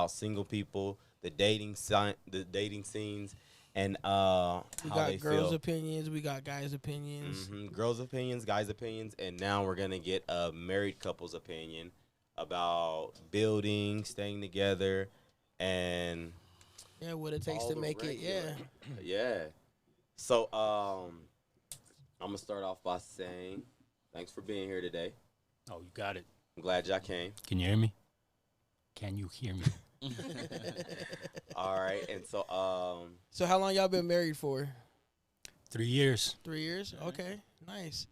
single people, the dating scenes, and We how got they girls' feel. opinions. We got guys' opinions. Girls' opinions, guys' opinions, and now we're gonna get a married couple's opinion about building, staying together, and Yeah, what it takes all to the make it. regular. Yeah. Yeah. So I'm gonna start off by saying thanks for being here today. Oh, you got it. I'm glad y'all came. Can you hear me? Can you hear me? All right, and so So how long y'all been married for? 3 years. 3 years. Okay, nice.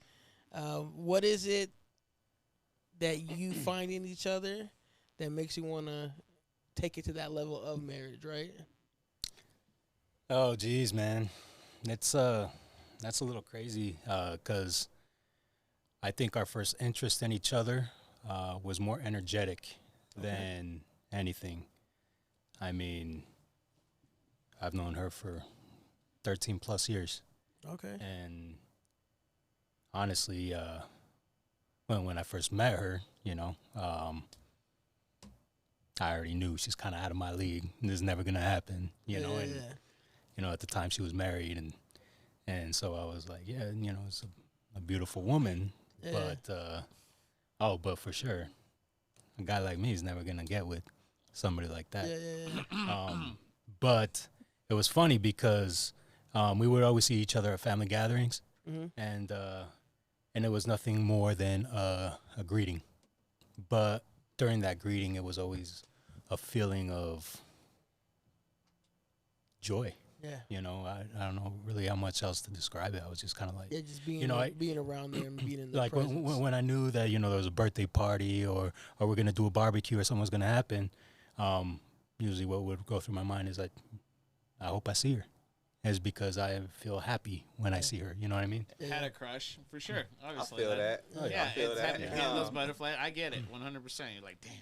What is it that you find in each other that makes you want to take it to that level of marriage? Right. Oh, geez, man. It's that's a little crazy because I think our first interest in each other was more energetic than anything. I mean, I've known her for 13 plus years, Okay. and honestly, when I first met her, I already knew she's kind of out of my league. This is never gonna happen, and Yeah. at the time she was married, and so I was like, yeah, it's a beautiful woman, Yeah. but for sure, a guy like me is never gonna get with somebody like that. Yeah. But it was funny because we would always see each other at family gatherings, Mm-hmm. and it was nothing more than a greeting. But during that greeting, it was always a feeling of joy. Yeah. I don't know really how much else to describe it. I was just kind of like, Yeah. Just being being around there and being in the like presence. when I knew that there was a birthday party or we're gonna do a barbecue or something's gonna happen. Usually, what would go through my mind is like, I hope I see her, is because I feel happy when I see her. You know what I mean? Had a crush for sure. I Obviously, feel that. Yeah, I feel it's that. happy getting those butterflies. I get it, 100%. You're like, damn.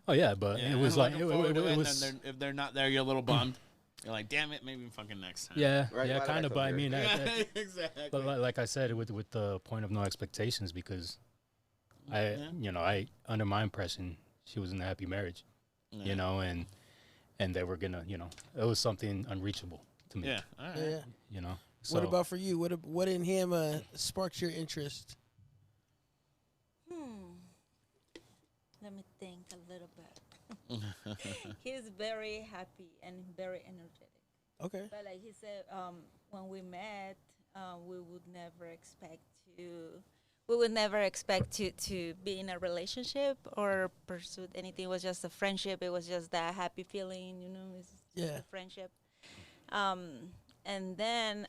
Oh yeah, but Yeah, it was I'm like looking forward to it and was. then if they're not there, you're a little bummed. You're like, damn it, maybe fucking next time. Yeah, Right, yeah, why did I kind of. come But I here? mean, Exactly. but like I said, with the point of no expectations, because I under my impression, she was in a happy marriage, and they were gonna, it was something unreachable to me. Yeah. All right. Yeah. So, What about for you? What in him sparked your interest? Let me think a little bit. He's very happy and very energetic. Okay. But like he said, when we met, we would never expect to. We would never expect to be in a relationship or pursue anything. It was just a friendship. It was just that happy feeling, It's just a friendship. And then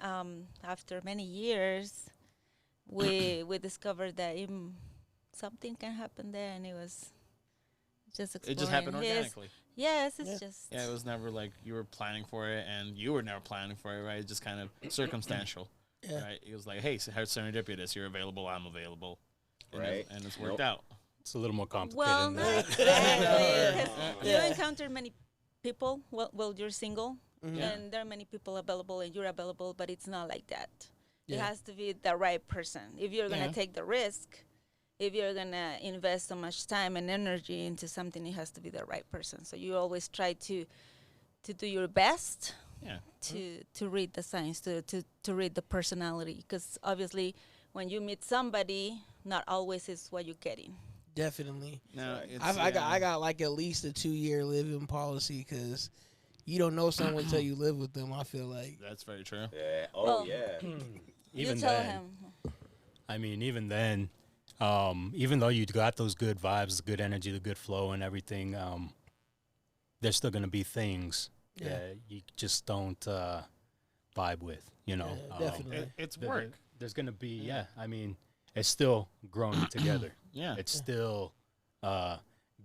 after many years, we discovered that something can happen there, and it was just exploring It just happened his. organically. Yes, it's just. Yeah, it was never like you were planning for it, and you were never planning for it, right? It's just kind of circumstantial, Yeah. right? It was like, hey, so how serendipitous. You're available, I'm available. Right. And it's Nope. worked out. it's a little more complicated. Well, than not that. exactly. 'Cause Yeah. you encounter many people. Well, you're single, Mhm. and there are many people available, and you're available, but it's not like that. It Yeah. has to be the right person. If you're gonna Yeah. take the risk, if you're gonna invest so much time and energy into something, it has to be the right person. So you always try to do your best Yeah. to read the signs, to read the personality, because obviously when you meet somebody, not always is what you're getting. Definitely. No, it's, I got like at least a 2-year living policy because you don't know someone until you live with them. I feel like. That's very true. Yeah. Oh Well, yeah. Even you tell then, him. I mean, even then, even though you got those good vibes, the good energy, the good flow, and everything, there's still gonna be things Yeah. that you just don't vibe with. Yeah, definitely. It's There- work. There's gonna be, yeah. I mean, it's still growing together. Yeah. It's still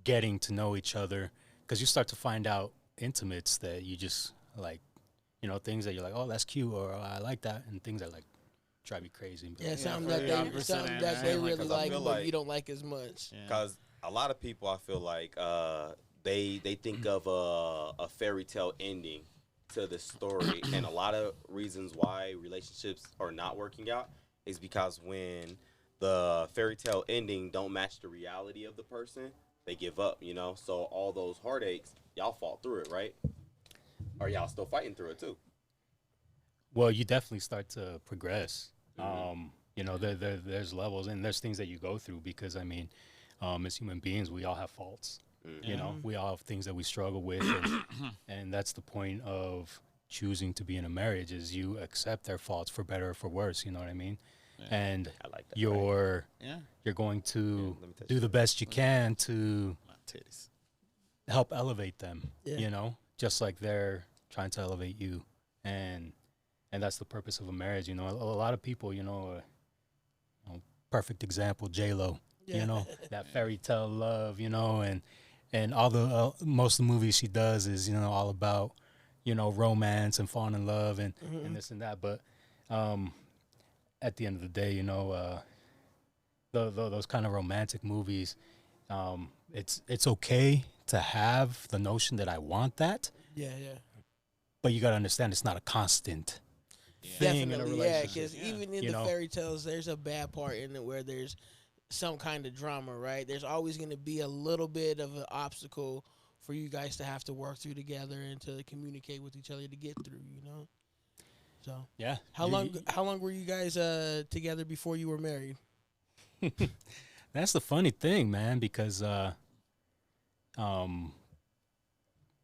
getting to know each other because you start to find out intimates that you just like, things that you're like, oh, that's cute, or oh, I like that, and things that like drive you crazy. But Yeah, like, something for that the they opposite something end, that right? they Like, really 'cause I like, feel but like- you don't like as much. Yeah. Because a lot of people, I feel like, they think of a fairy tale ending to the story, and a lot of reasons why relationships are not working out is because when the fairy tale ending don't match the reality of the person, they give up, you know. So all those heartaches, y'all fought through it, right? Or y'all still fighting through it too? Well, you definitely start to progress. You know, there's levels and there's things that you go through because, I mean, as human beings, we all have faults. You know, we all have things that we struggle with, and that's the point of choosing to be in a marriage is you accept their faults for better or for worse. You know what I mean? And I like that. you're Yeah. you're going to let me touch do the best you can to My titties. help elevate them. Yeah. You know, just like they're trying to elevate you, and that's the purpose of a marriage. You know, a lot of people, perfect example, J Lo. Yeah. You know, that fairy tale love. You know, and all the most of the movies she does is all about romance and falling in love and this and that. But at the end of the day, those kind of romantic movies, it's okay to have the notion that I want that, Yeah. but you got to understand it's not a constant thing in a Definitely, yeah. relationship. Because even in You the know? fairy tales, there's a bad part in it where there's some kind of drama, right? There's always going to be a little bit of an obstacle for you guys to have to work through together and to communicate with each other to get through. So Yeah. how long were you guys together before you were married? That's the funny thing, man, because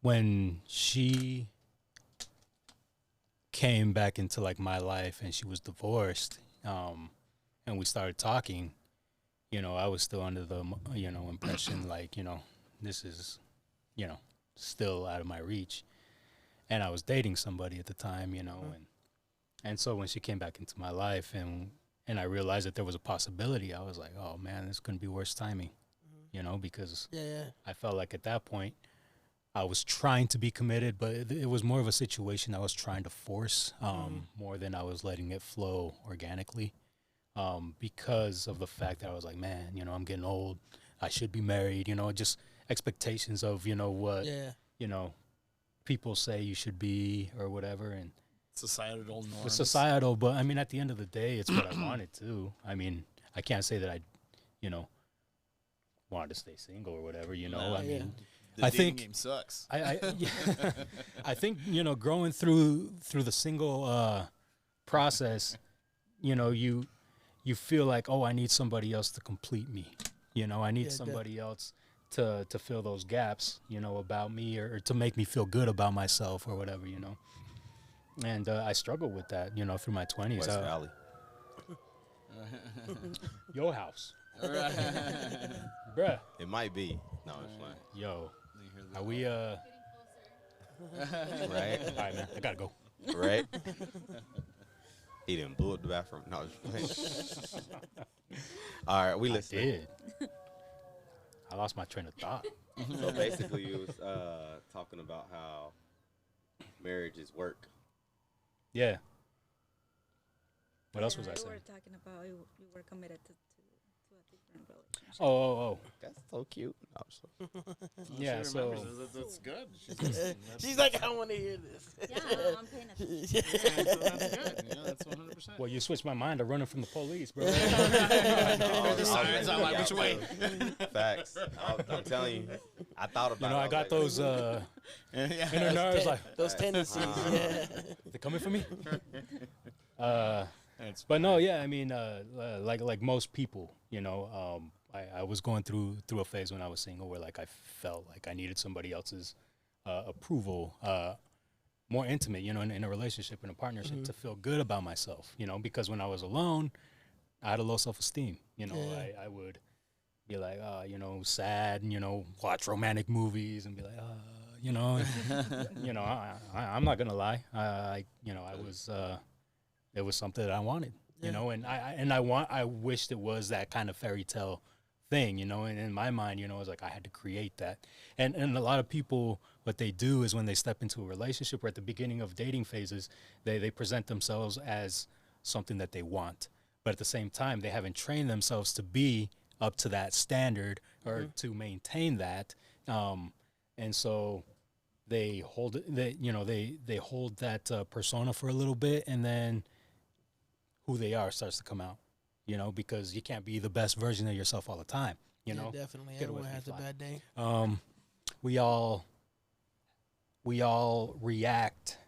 when she came back into like my life and she was divorced, and we started talking, I was still under the impression like, this is, still out of my reach. And I was dating somebody at the time, and so when she came back into my life and I realized that there was a possibility, I was like, oh man, this couldn't be worse timing, because Yeah. I felt like at that point I was trying to be committed, but it was more of a situation I was trying to force more than I was letting it flow organically, because of the fact that I was like, man, I'm getting old. I should be married, just expectations of, what, Yeah. people say you should be or whatever. And Societal norms. it's societal, but I mean, at the end of the day, it's what I wanted to. I mean, I can't say that I, wanted to stay single or whatever, No, I mean, The I dating think- game sucks. I think growing through the single process, you feel like, oh, I need somebody else to complete me. I need Yeah, somebody else to fill those gaps, about me or to make me feel good about myself or whatever, And I struggled with that, through my 20s. West Valley. Your house, All right. bruh. It might be. No, it's fine. Yo, are we? Right? All right, man. I gotta go. Right? He didn't blew up the bathroom. No, I was just playing. All right, we I listening. did. I lost my train of thought. So basically, you was talking about how marriage is work. Yeah. What else was I You saying? were talking about you were committed to a different relationship. Oh. That's so cute. No, I'm just- Yeah, She so- remembers. That's good. She's like, I want to hear this. Yeah, I'm paying attention. That's good. Yeah, that's 100%. Well, you switched my mind to running from the police, bro. No, the no, signs no, are like, yeah, which way? Facts. I'm telling you. I thought about it. I was got like, those Yeah. inner nerves like, Those tendencies. Yeah. they're coming for me. But no, yeah, I mean, like most people, I was going through a phase when I was single where like I felt like I needed somebody else's approval, more intimate, in a relationship, in a partnership, to feel good about myself, because when I was alone, I had a low self-esteem. Yeah. I would be like, sad, and, watch romantic movies and be like, I'm not gonna lie, I was. It was something that I wanted, and I wished it was that kind of fairy tale thing, and in my mind, it was like I had to create that. And a lot of people, what they do is when they step into a relationship or at the beginning of dating phases, they present themselves as something that they want. But at the same time, they haven't trained themselves to be up to that standard or to maintain that. And so they hold they hold that persona for a little bit, and then who they are starts to come out, because you can't be the best version of yourself all the time. You Yeah, know, definitely. Get away Everyone from has a fly. bad day. we all react.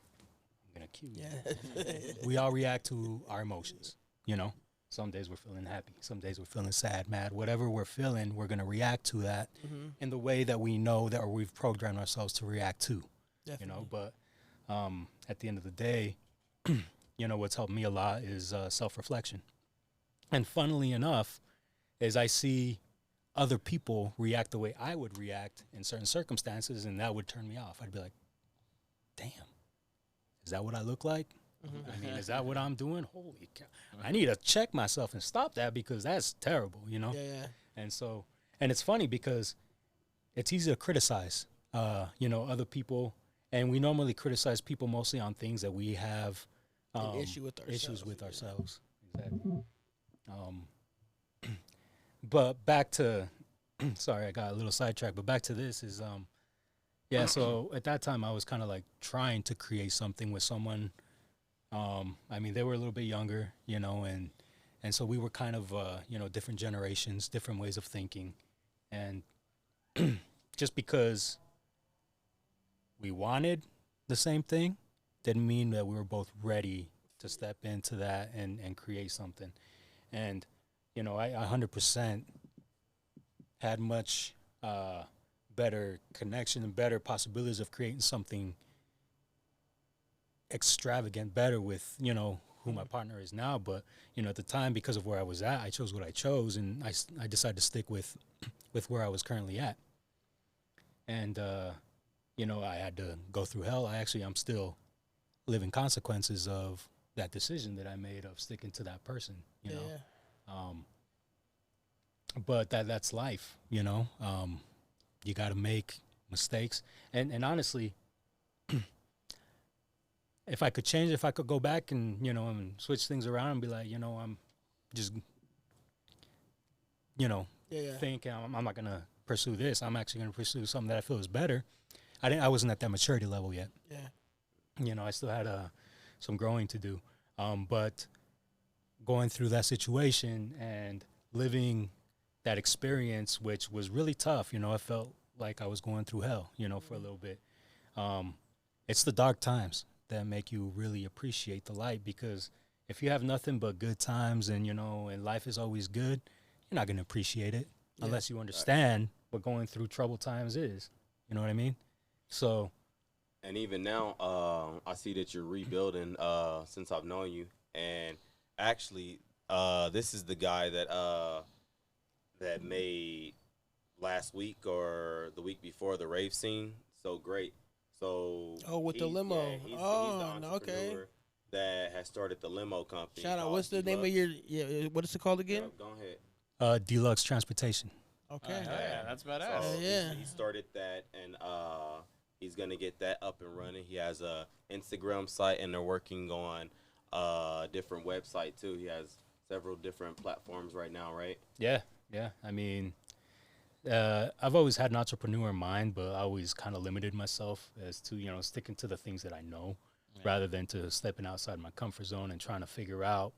I'm gonna cue you. Yeah. We all react to our emotions. You know, some days we're feeling happy, some days we're feeling sad, mad, whatever we're feeling, we're gonna react to that Mm-hmm. in the way that we know that or we've programmed ourselves to react to. Definitely. You know, but at the end of the day, you know, what's helped me a lot is self-reflection. And funnily enough, is I see other people react the way I would react in certain circumstances, and that would turn me off. I'd be like, damn, is that what I look like? Mhm. I mean, is that what I'm doing? Holy cow. I need to check myself and stop that because that's terrible, you know? Yeah, yeah. And so, and it's funny because it's easy to criticize, you know, other people. And we normally criticize people mostly on things that we have An issue with issues ourselves, with yeah. ourselves. Exactly. But back to, sorry, I got a little sidetracked, but back to this is, yeah, so at that time I was kind of like trying to create something with someone. I mean, they were a little bit younger, you know, and so we were kind of, you know, different generations, different ways of thinking. And just because we wanted the same thing didn't mean that we were both ready to step into that and create something. And, you know, I 100% had much better connection and better possibilities of creating something extravagant better with, you know, who my partner is now. But, you know, at the time, because of where I was at, I chose what I chose, and I decided to stick with where I was currently at. And, you know, I had to go through hell. I'm still living consequences of that decision that I made of sticking to that person, you know. Yeah. But that's life, you know. You got to make mistakes, and honestly, if I could change, if I could go back and, you know, and switch things around and be like, you know, I'm just, you know, Yeah, yeah. thinking I'm not gonna pursue this. I'm actually gonna pursue something that I feel is better. I wasn't at that maturity level yet. Yeah. You know, I still had some growing to do. But going through that situation and living that experience, which was really tough, you know, I felt like I was going through hell, you know, for a little bit. It's the dark times that make you really appreciate the light, because if you have nothing but good times and, you know, and life is always good, you're not going to appreciate it unless you understand what going through troubled times is. You know what I mean? So. And even now, I see that you're rebuilding since I've known you. And actually, this is the guy that made last week or the week before the rave scene so great. So with the limo. Yeah, he's the Okay. entrepreneur that has started the limo company. Shout out. called What's the name of Deluxe. your? What is it called again? Go ahead. Deluxe Transportation. Okay. Yeah, that's badass. So Yeah. he started that, and he's gonna get that up and running. He has a Instagram site, and they're working on a different website too. He has several different platforms right now, right? Yeah. I mean, I've always had an entrepreneur in mind, but I always kind of limited myself as to, you know, sticking to the things that I know rather than to stepping outside my comfort zone and trying to figure out,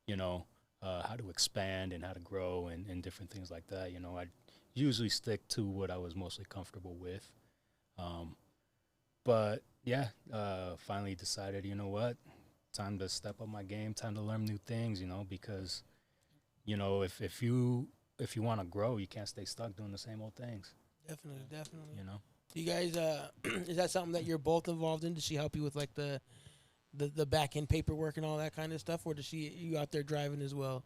you know, how to expand and how to grow and different things like that. You know, I usually stick to what I was mostly comfortable with. But yeah, finally decided, you know what, time to step up my game, time to learn new things, you know, because, you know, if you want to grow, you can't stay stuck doing the same old things, Definitely. you know. You guys, is that something that you're both involved in? Does she help you with like the back end paperwork and all that kind of stuff, or does you out there driving as well?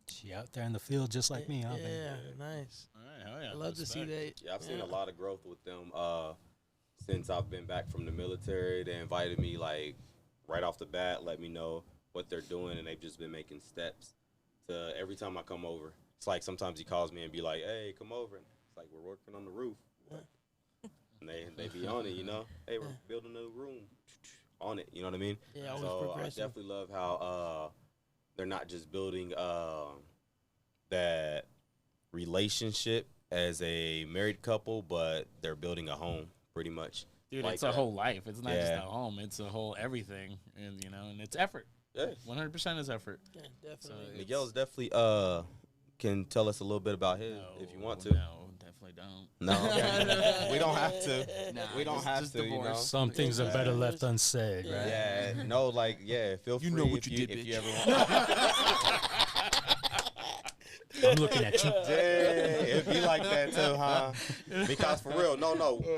She out there in the field just like me, huh, baby? Yeah, nice. All right, hell yeah. I love to see that. Yeah, I've seen a lot of growth with them since I've been back from the military. They invited me like right off the bat, let me know what they're doing, and they've just been making steps to every time I come over. It's like sometimes he calls me and be like, "Hey, come over." And it's like we're working on the roof, and they be on it, you know. Hey, we're building a room on it, you know what I mean? Yeah, always So I progressive. definitely love how they're not just building that relationship as a married couple, but they're building a home pretty much. Dude, like it's a that. whole life. It's not just Yeah. a home. It's a whole everything, and you know, and it's effort. Yeah. 100% is effort. Yeah, So definitely. Miguel's definitely can tell us a little bit about his if you want to. No, definitely don't. No, we don't have to. Nah, We don't have to. You know. Some things are better left unsaid, right? Yeah, no, like feel free. You know what if you did, if bitch. you ever want. I'm looking at you. Yeah, it be like that too, huh? Because for real, no,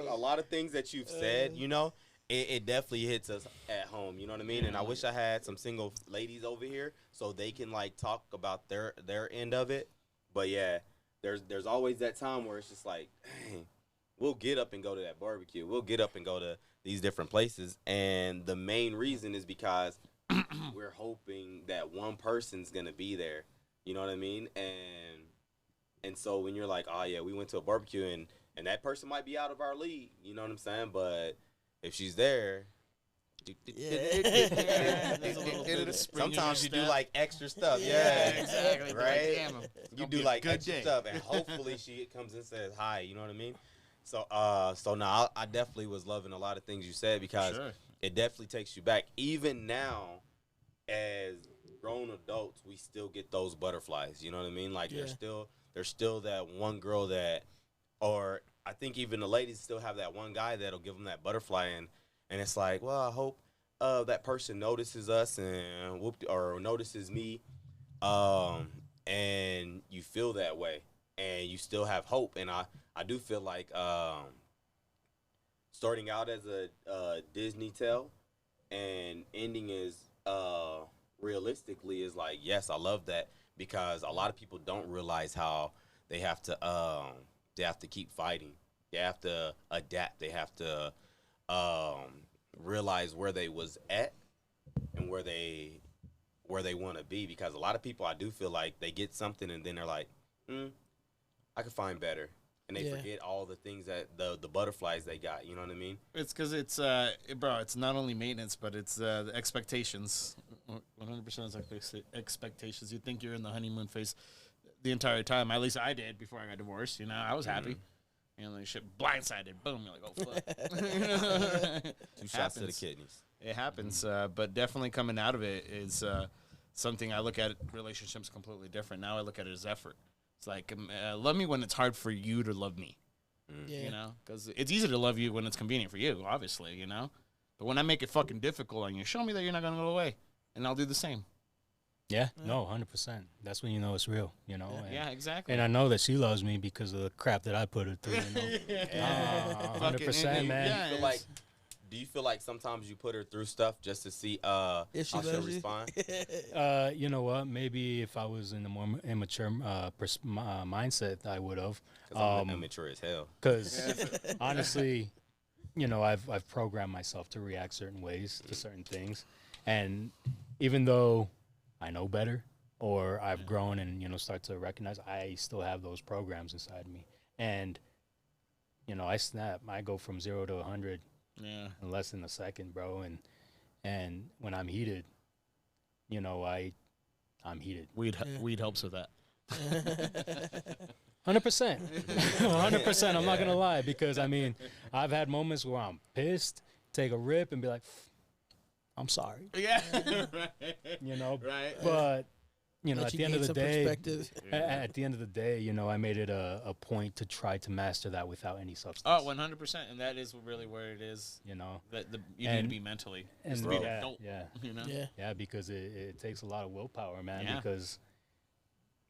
a lot of things that you've said, you know, it definitely hits us at home. You know what I mean? And I wish I had some single ladies over here so they can like talk about their end of it. But yeah, there's always that time where it's just like, dang, we'll get up and go to that barbecue. We'll get up and go to these different places, and the main reason is because we're hoping that one person's gonna be there. You know what I mean? And so when you're like, oh yeah, we went to a barbecue and that person might be out of our league, you know what I'm saying? But if she's there, sometimes you do like extra stuff. Yeah, exactly. Right? Damn, You do like extra stuff, and hopefully she comes and says hi. You know what I mean? So now I definitely was loving a lot of things you said because it definitely takes you back. Even now, as grown adults, we still get those butterflies. You know what I mean? Like there's still that one girl that, or I think even the ladies still have that one guy that'll give them that butterfly, and it's like, well, I hope that person notices us and or notices me, and you feel that way, and you still have hope. And I do feel like starting out as a Disney tale and ending as realistically is like, yes, I love that, because a lot of people don't realize how they have to keep fighting. They have to adapt. They have to realize where they was at and where they want to be, because a lot of people, I do feel like they get something and then they're like, I could find better. And they forget all the things that the butterflies they got. You know what I mean? It's because it's bro. It's not only maintenance, but it's the expectations. 100% expectations. You think you're in the honeymoon phase the entire time. At least I did before I got divorced. You know, I was happy. You know, like shit blindsided. Boom. You're like, oh fuck. 2 shots to the kidneys. It happens, but definitely coming out of it is something I look at relationships completely different. Now I look at it as effort. It's like, love me when it's hard for you to love me, you know, because it's easy to love you when it's convenient for you, obviously, you know, but when I make it fucking difficult on you, show me that you're not going to go away, and I'll do the same. Yeah, no, 100%. That's when you know it's real, you know. Yeah, exactly. And I know that she loves me because of the crap that I put her through, you know. 100%, man. Yeah, Do you feel like sometimes you put her through stuff just to see if she how she'll loves you? respond? You know what? Maybe if I was in a more immature mindset, I would have. Because I'm immature as hell. Because honestly, you know, I've programmed myself to react certain ways to certain things, and even though I know better, or I've grown and, you know, start to recognize, I still have those programs inside me, and you know, I snap. I go from 0 to 100. Yeah, in less than a second, bro. And when I'm heated, you know, I'm heated. Weed helps with that. 100%. 100%. I'm not gonna lie, because I mean, I've had moments where I'm pissed, take a rip, and be like, I'm sorry. Yeah, right. You know, Right. But you know, Let at you the end of gain the some day, perspective. at the end of the day, you know, I made it a point to try to master that without any substance. Oh, 100%, and that is really where it is. You know, That you need to be mentally, and just to be an yeah, adult. yeah. You know. Yeah. Because it takes a lot of willpower, man, Yeah. because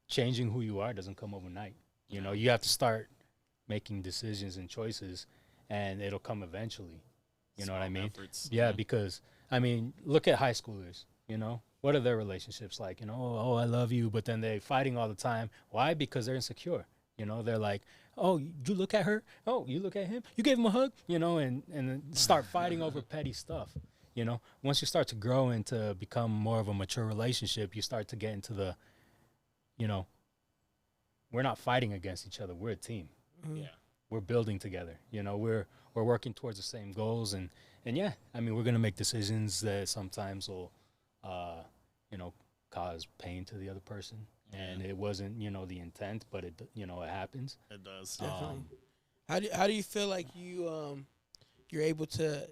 changing who you are doesn't come overnight. You know, you have to start making decisions and choices, and it'll come eventually. You know what I Small mean? efforts. Yeah, because, I mean, look at high schoolers, you know? What are their relationships like? You know, oh, I love you, but then they're fighting all the time. Why? Because they're insecure. You know, they're like, oh, you look at her? Oh, you look at him? You gave him a hug? You know, and then start fighting over petty stuff. You know, once you start to grow and to become more of a mature relationship, you start to get into the, you know, we're not fighting against each other. We're a team. Yeah. We're building together. You know, we're working towards the same goals. And yeah, I mean, we're going to make decisions that sometimes will, you know, cause pain to the other person. And it wasn't, you know, the intent, but it, you know, it happens. It does. How do you feel like you're able to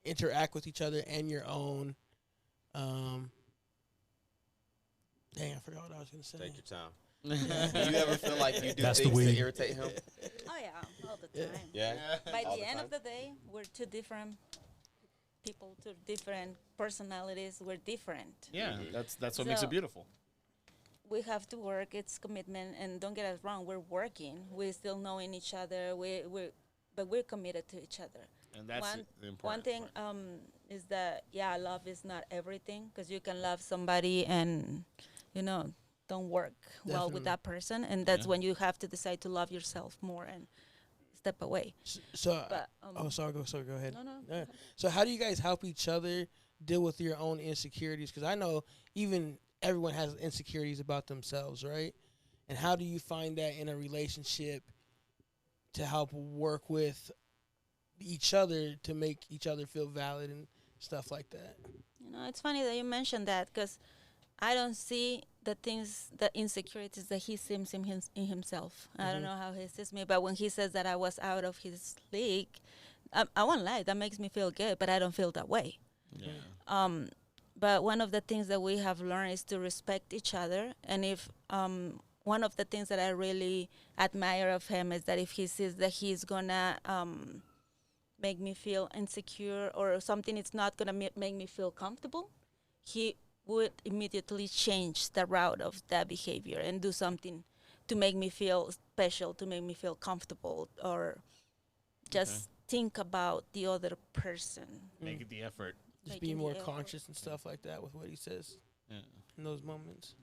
interact with each other and your own dang, I forgot what I was gonna say. Take your time. Do you ever feel like you do That's the things to weed. irritate him? Oh yeah, all the time. Yeah. By All the the end time? of the day, we're two different people, two different personalities. We're different. Yeah, that's what makes So- it beautiful. We have to work. It's commitment, and don't get us wrong. We're working. We're still knowing each other. But we're committed to each other. And that's the important One thing part. is that love is not everything, because you can love somebody and don't work well Definitely. with that person, and that's Yeah. when you have to decide to love yourself more and step away. So, But sorry, go ahead. no. Yeah. So how do you guys help each other deal with your own insecurities? Because I know even everyone has insecurities about themselves, right? And how do you find that in a relationship to help work with each other to make each other feel valid and stuff like that? It's funny that you mentioned that, because I don't see the insecurities that he sees in himself. I don't know how he sees me, but when he says that I was out of his league, I won't lie, that makes me feel good, but I don't feel that way. Yeah. But one of the things that we have learned is to respect each other. And if one of the things that I really admire of him is that if he sees that he's gonna make me feel insecure or something, it's not gonna make me feel comfortable, he would immediately change the route of that behavior and do something to make me feel special, to make me feel comfortable, or just think about the other person. Make it the effort. Just Making be the more effort. conscious and stuff like that with what he says Yeah. in those moments.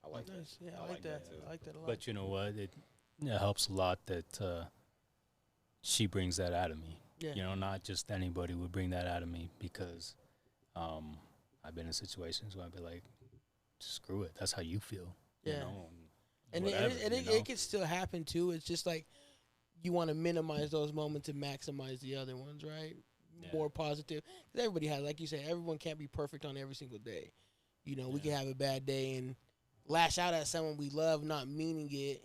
I like that. Nice. Yeah, I I like like that. that too. I like that a lot. But you know what? It helps a lot that she brings that out of me. yeah. You know, not just anybody would bring that out of me, because I've been in situations where I'd be like, screw it. That's how you feel. Yeah. You know, And whatever, you know? it can still happen too. It's just like you want to minimize those moments and maximize the other ones, right? Yeah. More positive. 'Cause everybody has, like you said, everyone can't be perfect on every single day. You know, we can Yeah. have a bad day and lash out at someone we love, not meaning it,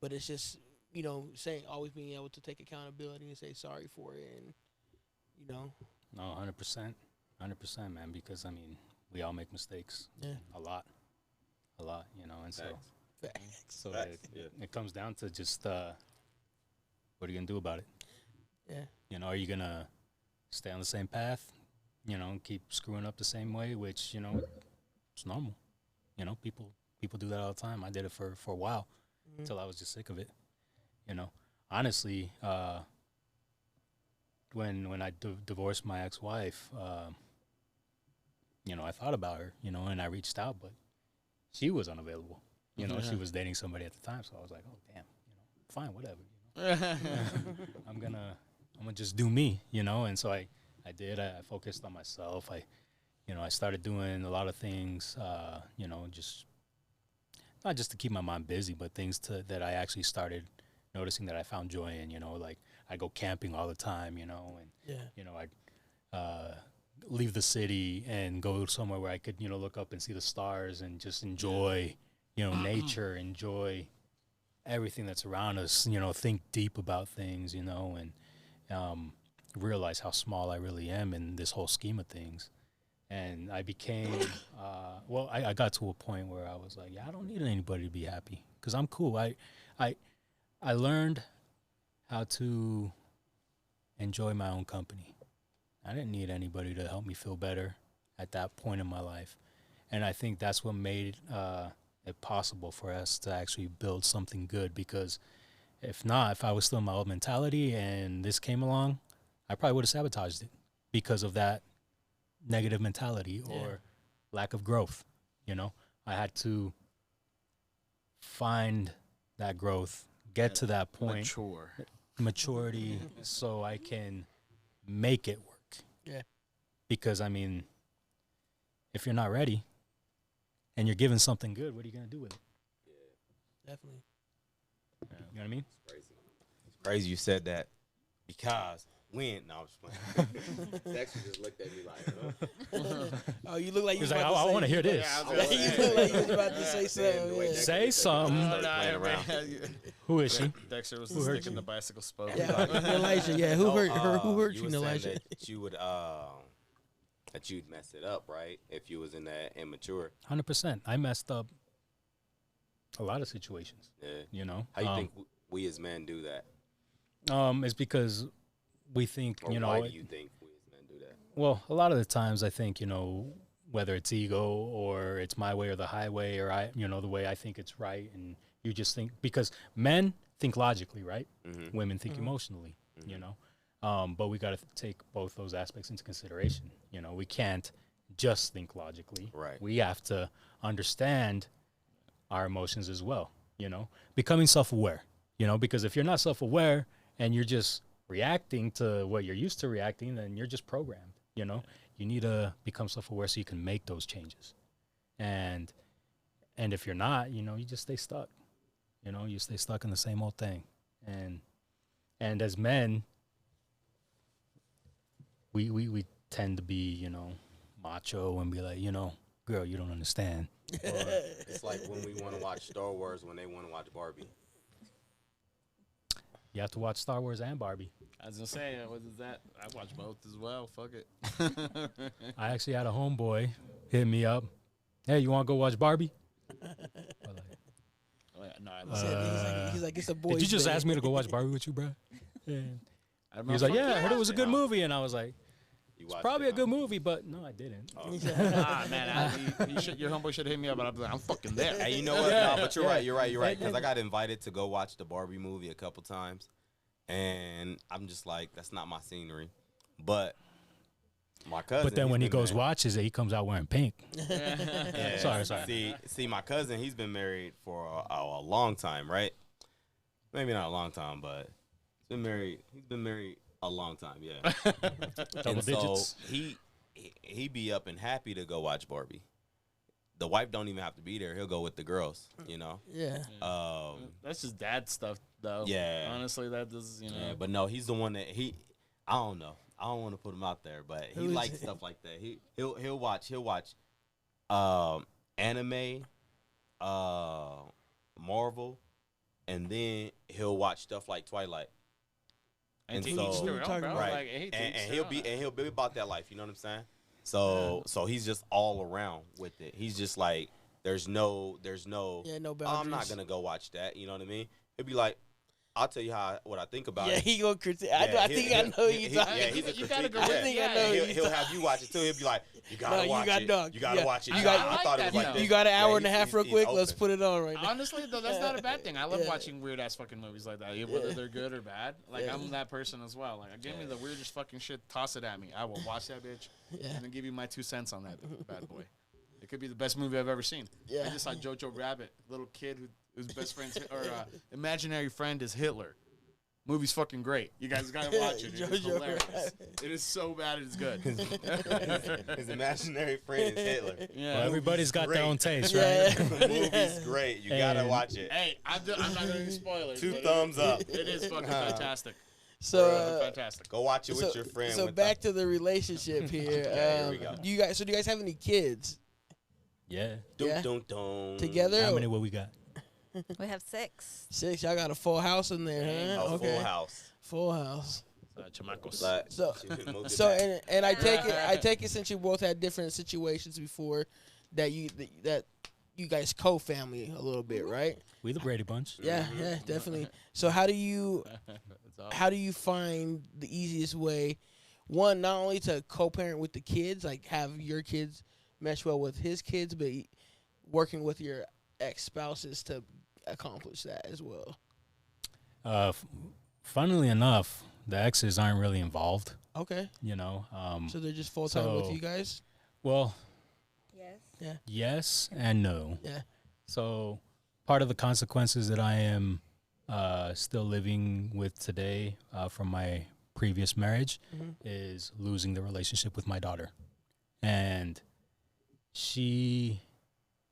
but it's just, saying, always being able to take accountability and say sorry for it, and No, 100%. 100%, man, because, I mean, we all make mistakes. Yeah. A lot, you know, and so facts. so Facts, yeah. it comes down to just what are you going to do about it? Yeah. You know, are you going to stay on the same path, and keep screwing up the same way, which, it's normal. You know, people do that all the time. I did it for a while until I was just sick of it. Honestly, when I divorced my ex-wife, I thought about her, and I reached out, but she was unavailable. She was dating somebody at the time, so I was like, oh damn, fine, whatever. I'm gonna just do me, and so I did. I focused on myself. I started doing a lot of things, just not just to keep my mind busy, but things that I actually started noticing that I found joy in. Like I go camping all the time, and Yeah. I'd leave the city and go somewhere where I could, look up and see the stars and just enjoy, nature, enjoy everything that's around us, think deep about things, and realize how small I really am in this whole scheme of things. And I became, I got to a point where I was like, yeah, I don't need anybody to be happy because I'm cool. I learned how to enjoy my own company. I didn't need anybody to help me feel better at that point in my life. And I think that's what made it possible for us to actually build something good, because if I was still in my old mentality and this came along, I probably would have sabotaged it because of that negative mentality or lack of growth. I had to find that growth, get to that point, maturity, so I can make it work. Yeah. Because, I mean, if you're not ready and you're given something good, what are you going to do with it? Definitely. You know what I mean? It's crazy you said that because when no, I was playing. Dexter just looked at me like, Oh, you look like you He's was like, about to I say- want to hear this. Yeah, I was Yeah, gonna you say. look like you was about to say Man, the something. way Yeah. Dexter Say just something. started playing around. Who is she? Dexter was Who the hurt stick in you? the bicycle spoke. Yeah, Elijah. Yeah, who hurt her? Who hurt you, were saying Elijah? that you would that you'd mess it up, right? If you was in that immature. 100%. I messed up a lot of situations. Yeah. You know, How you think we as men do that? it's because we think, Or you know, why do you think we as men do that? well, a lot of the times I think, you know, whether it's ego or it's my way or the highway or you know, the way I think it's right. And you just think, because men think logically, right? Mm-hmm. Women think emotionally, you know? But we got to take both those aspects into consideration. You know, we can't just think logically. Right. We have to understand our emotions as well, you know? Becoming self-aware, you know, because if you're not self-aware and you're just reacting to what you're used to reacting, then you're just programmed, you know? You need to become self-aware so you can make those changes. And if you're not, you know, you just stay stuck. You know, you stay stuck in the same old thing. And as men, we tend to be, you know, macho and be like, you know, girl, you don't understand. Or it's like when we want to watch Star Wars when they want to watch Barbie. You have to watch Star Wars and Barbie. I was gonna say, what is that? I watch both as well. Fuck it. I actually had a homeboy hit me up. Hey, you want to go watch Barbie? I was like, Oh, yeah, no, I He love said- he's like, it's a boy. did you just ask me to go watch Barbie with you, bro? Yeah. I He was like, yeah, I heard it was a good movie. And I was like, You it's watched probably it, a good movie, but no, I didn't. huh? Ah, man, your homeboy should hit me up, and I'll be like, I'm fucking there. Hey, you know what? Yeah. No, but you're Yeah. right. You're right. You're right. Because I got invited to go watch the Barbie movie a couple times, and I'm just like, that's not my scenery. But my cousin. But then he's when he been goes married- watches it, he comes out wearing pink. Yeah. Sorry. See, my cousin, he's been married for a long time, right? Maybe not a long time, but he's been married a long time, yeah. Double And so digits. he be up and happy to go watch Barbie. The wife don't even have to be there. He'll go with the girls, you know. Yeah. That's just dad stuff, though. Yeah. Honestly, that does, you know. Yeah, but no, he's the one that I don't know. I don't want to put him out there, but he Who is likes it? stuff like that. He'll watch anime, Marvel, and then he'll watch stuff like Twilight. And to so- each their own, Talking bro. about- Right. Like, hey, to and each their own. he'll be about that life, you know what I'm saying? So he's just all around with it. He's just like there's no Yeah, no oh, boundaries. I'm not gonna go watch that, you know what I mean? He'll be like, I'll tell you what I think about Yeah, it. he gonna critique. Yeah, I think I know you talking. Yeah, he's a You gotta critique. go I with think it. I know He'll, you he'll talking. have you watch it too. He'll be like, you gotta No, you watch got it. dog. You gotta Yeah. watch it. You I got- thought it I was like like that, You this. got an hour Yeah, and a half he's real quick. Let's open. put it on right now. Honestly, though, that's not a bad thing. I love Yeah. watching weird ass fucking movies like that, whether Yeah. they're good or bad. Like Yeah. I'm that person as well. Like, give me the weirdest fucking shit, toss it at me. I will watch that bitch Yeah. and then give you my 2 cents on that bad boy. It could be the best movie I've ever seen. Yeah. I just saw Jojo Rabbit, little kid whose best friend's imaginary friend is Hitler. Movie's fucking great. You guys gotta watch it. It is Jojo hilarious. Rabbit. It is so bad it's good. His imaginary friend is Hitler. Yeah. Well, everybody's got their own taste, Yeah. right? The movie's great. You gotta And- watch it. Hey, I'm not gonna do spoilers. 2 but thumbs up. It is fucking fantastic. So, Fantastic. Go watch it with your friend. so with back to the relationship here. Yeah, here we go. Do you guys? So do you guys have any kids Yeah. yeah. Dun. together? How or- many will we got? We have 6. 6. Y'all got a full house in there, huh? Oh, Full House. Full house. Chamacos. But So- move it So back. and I take it since you both had different situations before that you guys co-family a little bit, right? We the Brady Bunch. Yeah, yeah, definitely. So how do you It's all- find the easiest way, one, not only to co-parent with the kids, like have your kids mesh well with his kids, but working with your ex-spouses to accomplish that as well? Funnily enough, the exes aren't really involved. Okay, You know. so they're just full-time with so- you guys? Well, Yes. yes and no. Yeah. So part of the consequences that I am still living with today from my previous marriage Mhm. is losing the relationship with my daughter. And she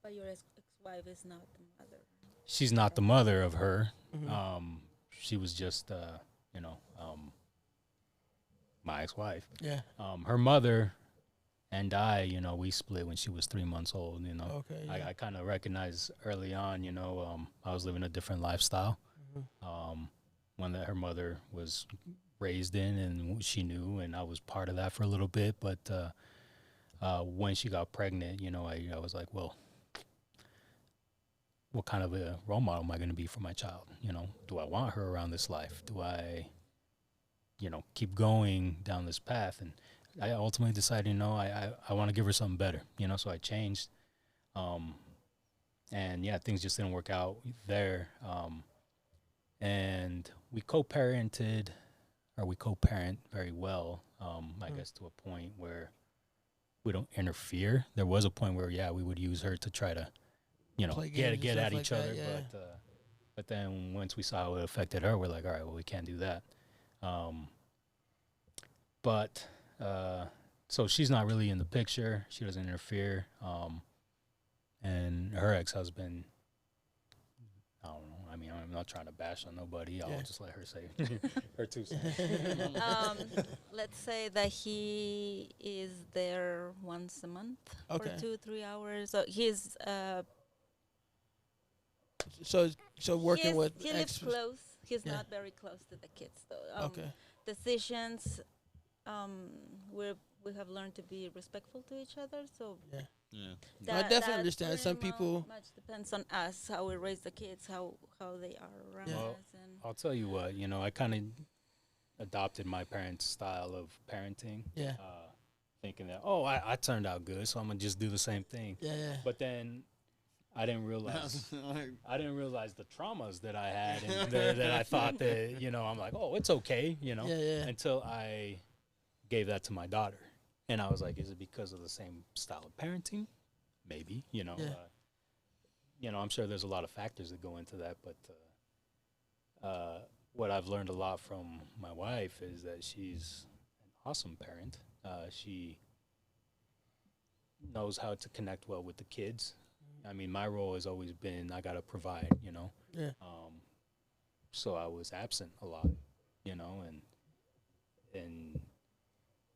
But your ex-wife is not the mother. she's not the mother of her. Mhm. She was just my ex-wife. Yeah. Her mother and I, we split when she was 3 months old. Okay. Yeah. I kind of recognized early on, I was living a different lifestyle. One that her mother was raised in and she knew, and I was part of that for a little bit. But when she got pregnant, I was like, well, what kind of a role model am I going to be for my child? You know, do I want her around this life? Do I, you know, keep going down this path? And I ultimately decided, you know, I want to give her something better, you know, so I changed. And yeah, things just didn't work out there. And we co-parented, or we co-parent very well, I guess to a point where we don't interfere. There was a point where, yeah, we would use her to try to, you know, Play games and get stuff at like each that, other. yeah. But then once we saw how it affected her, we're like, all right, well, we can't do that. So she's not really in the picture. She doesn't interfere. And her ex-husband, I don't know. I mean, I'm not trying to bash on nobody. I'll just let her say her 2 cents. Let's say that he is there once a month Okay. for 2-3 hours. So he's So working with he lives close. He's Yeah. not very close to the kids though. Okay. Decisions, we have learned to be respectful to each other. So Yeah. Yeah. I definitely understand. Some pretty people- much depends on us how we raise the kids, how they are around Yeah. us, and I'll tell you what, you know, I kind of adopted my parents' style of parenting, Yeah. thinking that, oh, I turned out good, so I'm going to just do the same thing. Yeah. But then I didn't realize the traumas that I had and that I thought that, you know, I'm like, oh, it's okay, you know, Yeah. until I gave that to my daughter. And I was like, is it because of the same style of parenting? Maybe, you know. Yeah. You know, I'm sure there's a lot of factors that go into that, but what I've learned a lot from my wife is that she's an awesome parent. She knows how to connect well with the kids. I mean, my role has always been I got to provide, you know. Yeah. So I was absent a lot, you know, and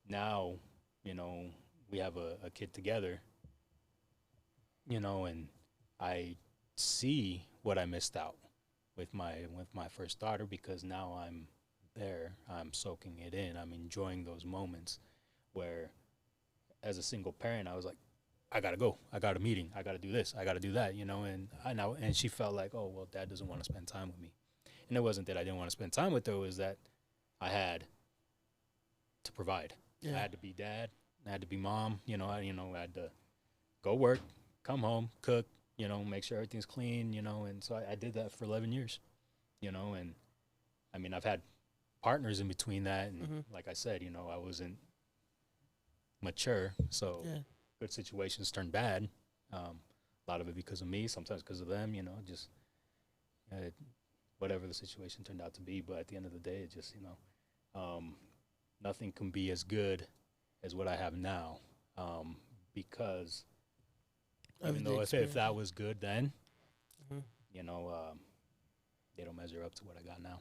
now, you know, we have a kid together, you know, and I see what I missed out with my first daughter, because now I'm there, I'm soaking it in, I'm enjoying those moments where as a single parent I was like, I gotta go, I got a meeting, I gotta do this, I gotta do that, you know, and she felt like, oh, well, dad doesn't want to spend time with me. And it wasn't that I didn't want to spend time with her, it was that I had to provide. Yeah. I had to be dad, I had to be mom, I had to go work, come home, cook, make sure everything's clean, and so I did that for 11 years, and I mean, I've had partners in between that, and like I said, I wasn't mature, so good situations turned bad. A lot of it because of me, sometimes because of them, just whatever the situation turned out to be. But at the end of the day, it just, nothing can be as good as what I have now, because even though if that was good then, they don't measure up to what I got now.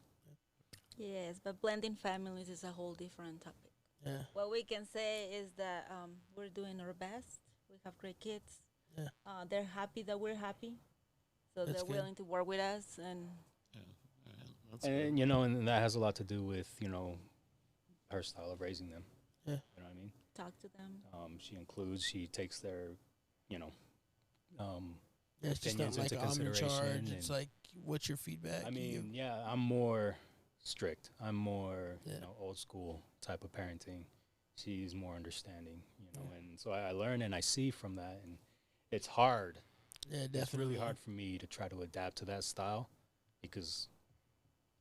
Yes, but blending families is a whole different topic. Yeah. What we can say is that we're doing our best. We have great kids. Yeah. They're happy that we're happy, so That's they're good. willing to work with us. And And and that has a lot to do with her style of raising them. Yeah. You know what I mean? talk to them. She takes their, Yeah, it's just opinions not like into I'm in consideration. charge. It's and- like, what's your feedback? I You- mean, yeah, I'm more strict. I'm more, Yeah. old school type of parenting. She's more understanding, and so I learn and I see from that, and it's hard. yeah, It's definitely really hard for me to try to adapt to that style because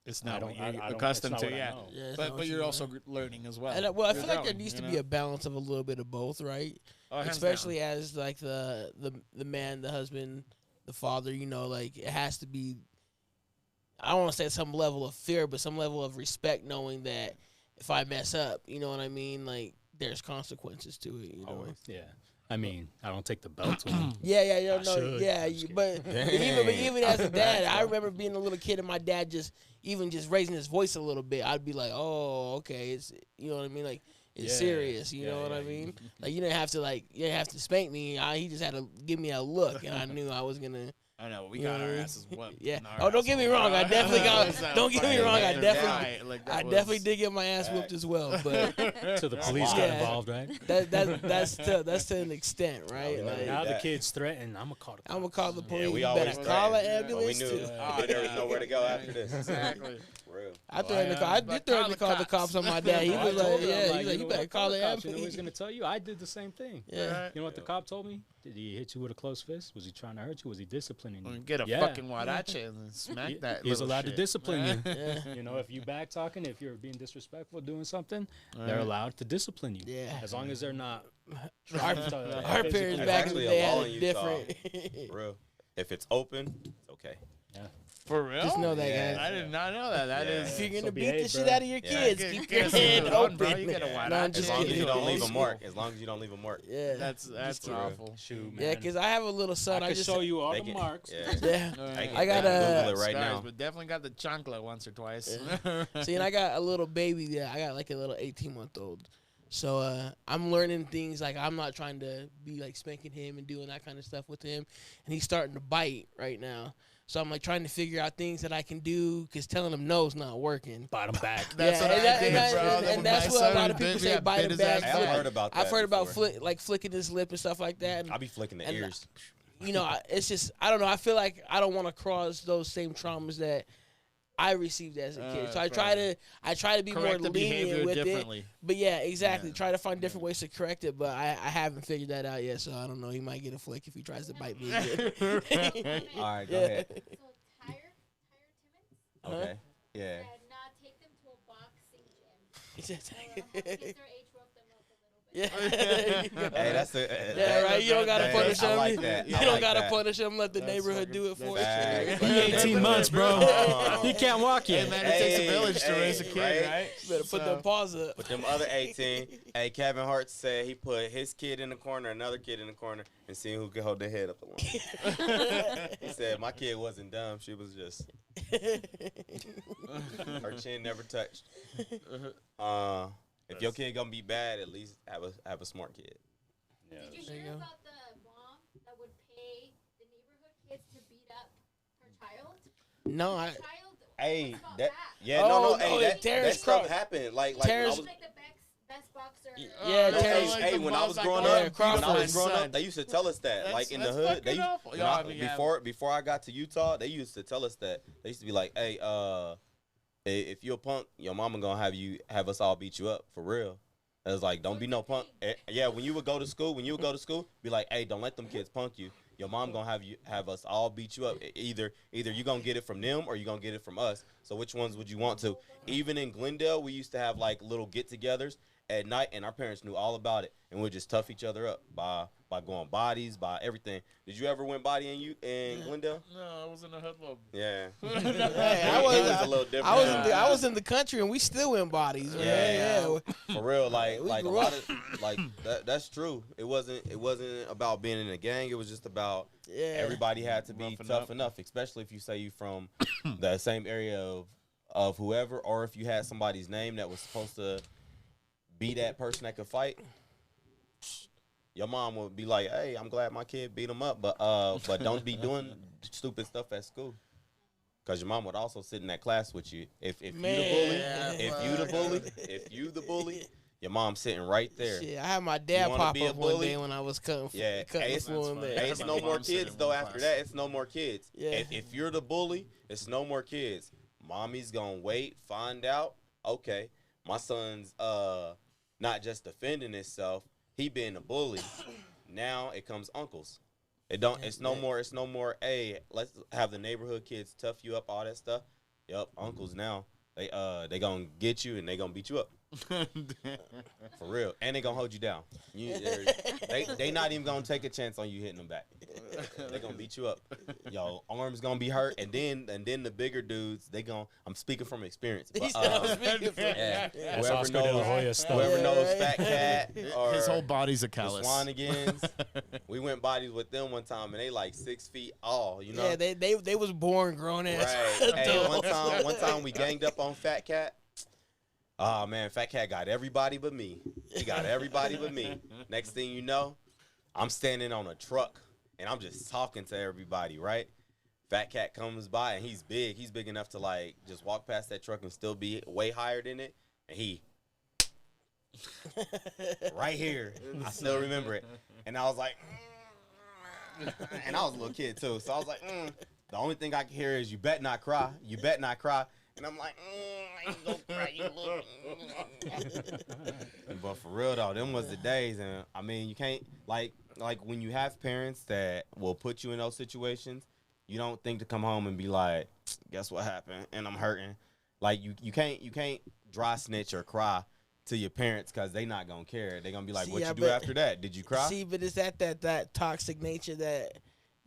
It's I not don't, what I you're don't, accustomed it's to, not what I yeah. know. Yeah, it's not But what you're you also want. learning as well. And I You're feel like there growing, needs to you be know? a balance of a little bit of both, right? Oh, hands Especially down. as like the man, the husband, the father. Like it has to be. I don't want to say some level of fear, but some level of respect, knowing that if I mess up, you know what I mean. Like there's consequences to it. You know. Always. Yeah. I mean, I don't take the belt to him. Yeah, you I don't know. should. Yeah, I'm just but even as a dad, I remember being a little kid and my dad just raising his voice a little bit. I'd be like, oh, okay, it's you know what I mean, like it's Yeah. serious. You Yeah, know what I yeah. mean? Like you didn't have to spank me. He just had to give me a look, and I knew I was gonna. I know we got our asses whooped. Yeah. in our Oh, don't get me wrong. I definitely got. Don't get me wrong. I definitely did get my ass whooped as well. But So the police got Yeah. involved, right? that's to an extent, right? Oh, Like, Now the kid's threatened. I'm gonna call the I'm gonna call the police. we You always better call an threatened, but we ambulance knew too. there was nowhere to go after this. Exactly. For real. I threatened to call. I did threaten to call the cops on my dad. He I was told like, him, "Yeah." He's like, you "You know better what? call the cops. You know what he's ambulance." gonna tell you? I did the same thing. Yeah. You know what the cop told me? Did he hit you with a closed fist? Was he trying to hurt you? Was he disciplinating you? Get a Yeah. fucking guarache and smack that. He's little allowed to shit. discipline you. Yeah. You know, if you back talking, if you're being disrespectful, doing something, Right. they're allowed to discipline you. Yeah. As long as they're not. Our physically- parents That's back in actually the a day law had in a Utah. different. For real. If it's open, it's okay. For real? Just know that, Yeah. guys. I did not know that. That Yeah. is. If you're gonna So beat the behave, shit bro. out of your Yeah. kids, Get- keep get your some head good on, open. bro. You get a No, wide I'm eye. As just long as kidding. you don't Old leave a school. mark. As long as you don't leave a mark. Yeah. That's kidding. awful. Shoot, man. Yeah, because I have a little son. I I can just show you all They the can- marks. Yeah. Yeah. They I got can Google a. it right Scars, now. but definitely got the chancla once or twice. See, and I got a little baby. Yeah, I got like a little 18-month-old. So I'm learning things like I'm not trying to be like spanking him and doing that kind of stuff with him, and he's starting to bite right now. So I'm like trying to figure out things that I can do because telling him no is not working. Bottom back. That's Yeah, what and I that- did, and that- bro. and Then when that's my what a son lot was of people big, say, yeah, bite bit him his back. ass I've back. heard about that. I've heard about before. like flicking his lip and stuff like that. And, I be flicking the and, ears. you know, it's just I don't know. I feel like I don't want to cross those same traumas that I received as a kid. So I that's try right. to be Correct more the behavior lenient with it. differently. But yeah, exactly. Yeah. Try to find different ways to correct it. But I haven't figured that out yet. So I don't know. He might get a flick if he tries to bite me again. All right, go Yeah. ahead. So tire Timmons Okay. Yeah. and take them to a boxing gym. Kids their age, rough them up a little bit. Yeah. There you go. Hey, that's a. Yeah, right. You don't gotta Hey, punish I him. like that. You I don't like gotta that. punish him. Let the That's neighborhood fucking- do it for you. Facts. He 18 months, bro. Oh. He can't walk Hey, yet. man, it takes a Hey, village to hey, raise a kid, right? right? Better put them paws up. But them other 18, hey, Kevin Hart said he put his kid in the corner, another kid in the corner, and seeing who could hold their head up the one. He said, my kid wasn't dumb. She was just, her chin never touched. If your kid gonna be bad, at least have a smart kid. Did you There you hear go. about the mom that would pay the neighborhood kids to beat up her child? No, I. Child. Hey, what's about that, that? yeah, Oh, no, no, hey, that Terrence stuff Crawford. happened. Like when I Terrence- was, Like the best boxer. Yeah, no, Terrence- hey, when I was growing Yeah, up, Crawford. they used to tell us that, That's- like in the that's hood, fucking they awful. when Yo, I- I mean, yeah. before I got to Utah, they used to tell us that. They used to be like, hey, if you're a punk, your mama gonna have us all beat you up for real. It was like, don't be no punk. Yeah, when you would go to school, be like, hey, don't let them kids punk you. Your mom gonna have us all beat you up. Either you gonna get it from them or you gonna get it from us. So which ones would you want to? Even in Glendale, we used to have like little get-togethers at night, and our parents knew all about it, and we'd just tough each other up by going bodies, by everything. Did you ever win body in Glendale? No, I was in a hoodlum. Yeah. Hey, It was a little different. I was in the country and we still win bodies, man. Yeah. For real, like We a grew lot up. of like that's true. It wasn't about being in a gang. It was just about Yeah. everybody had to be Roughing tough up. enough, especially if you say you from the same area of whoever, or if you had somebody's name that was supposed to be that person that could fight. Your mom would be like, "Hey, I'm glad my kid beat him up, but don't be doing stupid stuff at school." Cause your mom would also sit in that class with you. If you the bully, Man. if you the bully, your mom's sitting right there. Shit, I had my dad wanna pop be a up one bully? day when I was cutting Yeah, cutting hey, the it's- floor in that's there. fine. Hey, it's My no more mom said kids in though. one After class. that, it's no more kids. Yeah. If you're the bully, it's no more kids. Mommy's gonna wait, find out. Okay, my son's not just defending himself. He being a bully. Now it comes uncles. It don't. It's no more. It's no more. Hey, let's have the neighborhood kids tough you up. All that stuff. Yup, uncles now. They gonna get you and they gonna beat you up. For real. And they gonna hold you down. They not even gonna take a chance on you hitting them back. They gonna beat you up. Yo, arms gonna be hurt, and then the bigger dudes, I'm speaking from experience. But, yeah, That's whoever Oscar De La Hoya knows, stuff. whoever Yeah, knows right. Fat Cat or His whole body's a the callus. Swanigans, we went bodies with them one time, and they like 6 feet all. You know, Yeah, they was born grown ass. right? Hey, one time we ganged up on Fat Cat. Oh man, Fat Cat got everybody but me. He got everybody but me. Next thing you know, I'm standing on a truck and I'm just talking to everybody, right? Fat cat comes by and he's big. He's big enough to like just walk past that truck and still be way higher than it. And he right here. I still remember it. And I was like, and I was a little kid too. So I was like, the only thing I can hear is you bet not cry. You bet not cry. And I'm like, I ain't gonna cry, you little. But for real though, them was the days. And I mean, you can't like when you have parents that will put you in those situations, you don't think to come home and be like, guess what happened? And I'm hurting. Like you can't dry snitch or cry to your parents because they not gonna care. They gonna be like, what you do after that? Did you cry? See, but is that toxic nature that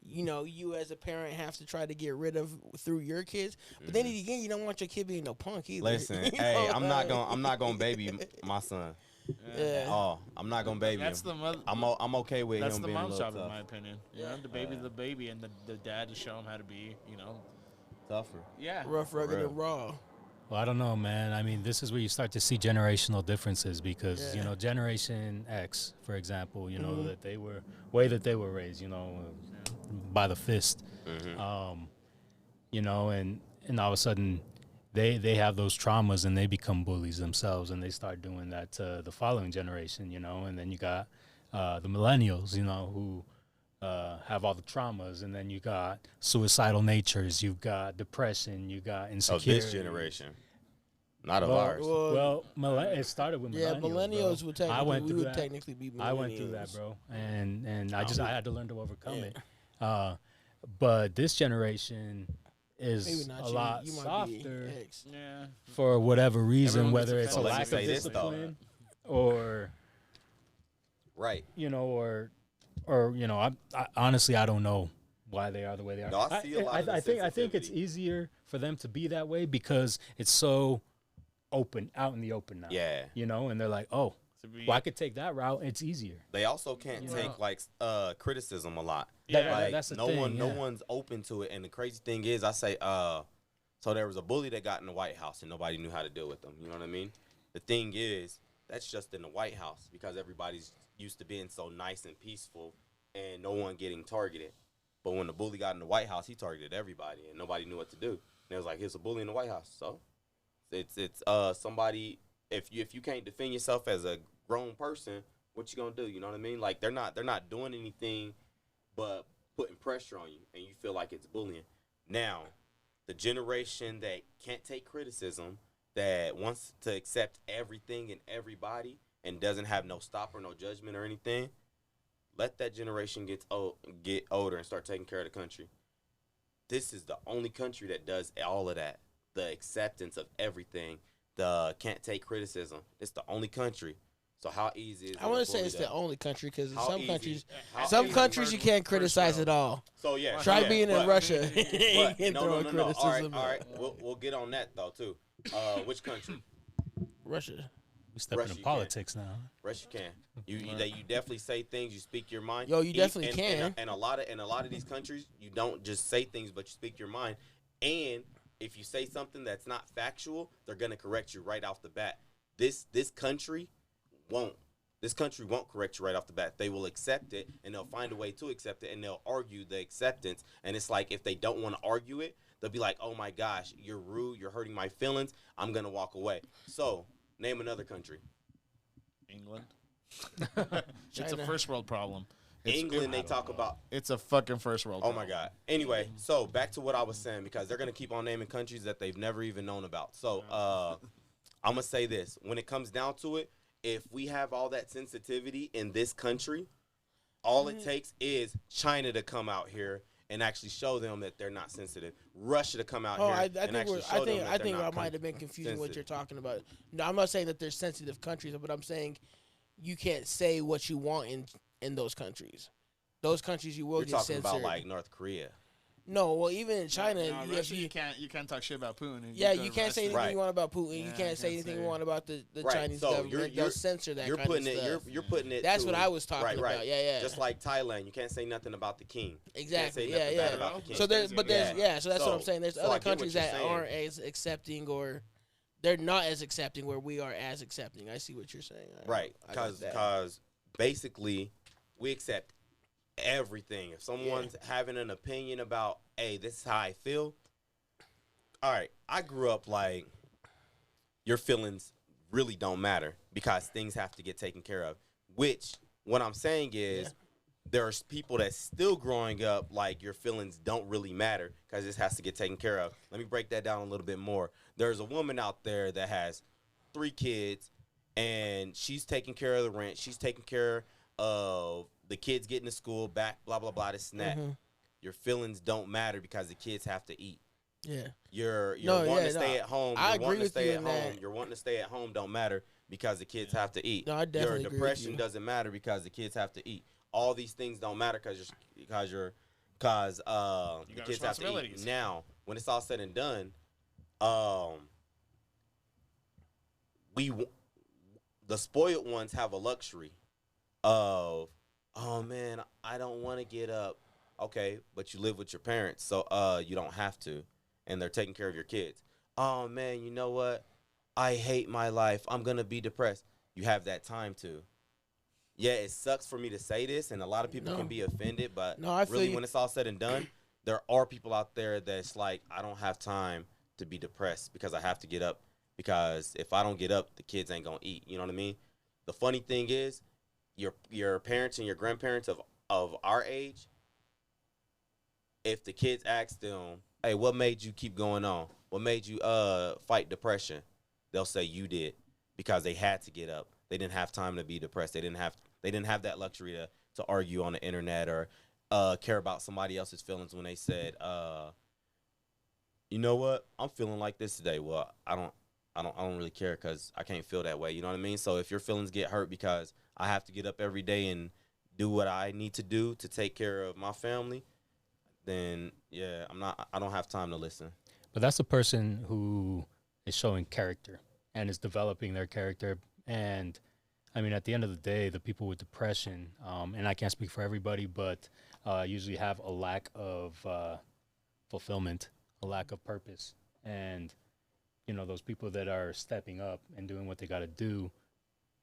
you as a parent have to try to get rid of through your kids? But then again, you don't want your kid being no punk either. Listen, hey, I'm not gonna baby my son. Yeah. Oh, I'm not gonna baby That's him. the mother. I'm okay with That's him the being a mom's little job, in tough. my opinion. You know, the baby, and the dad to show him how to be. Tougher. Yeah. Rough, rugged, real. and raw. Well, I don't know, man. I mean, this is where you start to see generational differences because, Generation X, for example, that they were raised, by the fist, and all of a sudden they have those traumas and they become bullies themselves and they start doing that to the following generation, and then you got the millennials, who have all the traumas, and then you got suicidal natures, you've got depression, you got insecurity. Of this generation, not of ours. It started with millennials. Millennials bro. would technically be millennials. I went through that, bro, and I had to learn to overcome it. But this generation is a lot softer for whatever reason, Everyone whether gets it's a offended. lack of Say this, though. discipline or Right. I honestly I don't know why they are the way they are. No, I see a lot of the I think it's sensitivity. easier for them to be that way because it's so open, out in the open now. Yeah. And they're like, oh, well, I could take that route. It's easier. They also can't take like criticism a lot. Yeah, Like that's the no thing, one, no yeah. one's open to it. And the crazy thing is, I say, so there was a bully that got in the White House and nobody knew how to deal with them. You know what I mean? The thing is, that's just in the White House because everybody's used to being so nice and peaceful and no one getting targeted. But when the bully got in the White House, he targeted everybody and nobody knew what to do. And it was like, here's a bully in the White House. So it's somebody. If you can't defend yourself as a grown person, what you gonna do? You know what I mean? Like they're not doing anything but putting pressure on you, and you feel like it's bullying. Now, the generation that can't take criticism, that wants to accept everything and everybody, and doesn't have no stop or no judgment or anything, let that generation get older and start taking care of the country. This is the only country that does all of that. The acceptance of everything, the can't take criticism. It's the only country. So how easy is it? I want to say it's the only country because in How some easy- countries you can't criticize at all. So yeah, Try yeah, being in but- Russia But, and throwing no. All criticism. right. We'll get on that though too. Which country? Russia. We stepping Russia, in you politics now. Russia can. You definitely say things. You speak your mind. Yo, you definitely and, can. And a lot of these countries, you don't just say things, but you speak your mind. And if you say something that's not factual, they're gonna correct you right off the bat. This country won't. This country won't correct you right off the bat. They will accept it, and they'll find a way to accept it, and they'll argue the acceptance. And it's like if they don't want to argue it, they'll be like, "Oh my gosh, you're rude. You're hurting my feelings. I'm gonna walk away." So, name another country. England. It's a China. first world problem. England, they talk about. It's a fucking first world Oh problem. my God. Anyway, so back to what I was saying because they're gonna keep on naming countries that they've never even known about. So, I'm gonna say this: when it comes down to it, if we have all that sensitivity in this country, all it takes is China to come out here and actually show them that they're not sensitive. Russia to come out here I and think actually we're, show them that I they're think I not might have been confusing what sensitive. you're talking about. No, I'm not saying that they're sensitive countries, but I'm saying you can't say what you want in those countries. Those countries you will You're get talking censored. about like North Korea. No, well, even in China, No, you, Russia, you you can't talk shit about Putin. and yeah, get you can't say anything Right. you want about Putin. You Yeah, can't say anything you want about the Right, Chinese so government. They'll censor that You're kind putting of it. stuff. You're putting it. That's to- what I was talking right, about. Yeah. Just like Thailand, you can't say nothing about the king. Exactly. You can't say Yeah, nothing bad about the king. So there's, but there's, Yeah. so that's what I'm So- saying. There's so I other get what countries you're that saying. aren't as accepting, or they're not as accepting where we are as accepting. I see what you're saying. Right, I got that. because basically we accept everything. If someone's having an opinion about, hey, this is how I feel. All right, I grew up like your feelings really don't matter because things have to get taken care of. Which, what I'm saying is, there's people that's still growing up like your feelings don't really matter because this has to get taken care of. Let me break that down a little bit more. There's a woman out there that has 3 kids, and she's taking care of the rent. She's taking care of the kids getting to school, back, blah, blah, blah, this and that. Your feelings don't matter because the kids have to eat. Yeah. You're wanting to stay at home. I You're agree wanting to with stay you at in home. that. You're wanting to stay at home don't matter because the kids have to eat. No, I definitely Your agree with depression you. doesn't matter because the kids have to eat. All these things don't matter because the kids have to responsibilities. eat. Now, when it's all said and done, the spoiled ones have a luxury of, oh man, I don't want to get up. Okay, but you live with your parents, so you don't have to, and they're taking care of your kids. Oh man, you know what? I hate my life. I'm gonna be depressed. You have that time to. Yeah, it sucks for me to say this, and a lot of people can be offended, but No, I feel really, you. when it's all said and done, there are people out there that's like, I don't have time to be depressed because I have to get up, because if I don't get up, the kids ain't gonna eat. You know what I mean? The funny thing is, your parents and your grandparents of our age, if the kids ask them, hey, what made you keep going on? What made you fight depression? They'll say you did, because they had to get up. They didn't have time to be depressed. They didn't have that luxury to argue on the internet or care about somebody else's feelings when they said, you know what? I'm feeling like this today. Well, I don't really care because I can't feel that way. You know what I mean? So if your feelings get hurt because I have to get up every day and do what I need to do to take care of my family, then yeah, I don't have time to listen. But that's a person who is showing character and is developing their character. And I mean, at the end of the day, the people with depression, and I can't speak for everybody, but usually have a lack of fulfillment, a lack of purpose. And, you know, those people that are stepping up and doing what they got to do,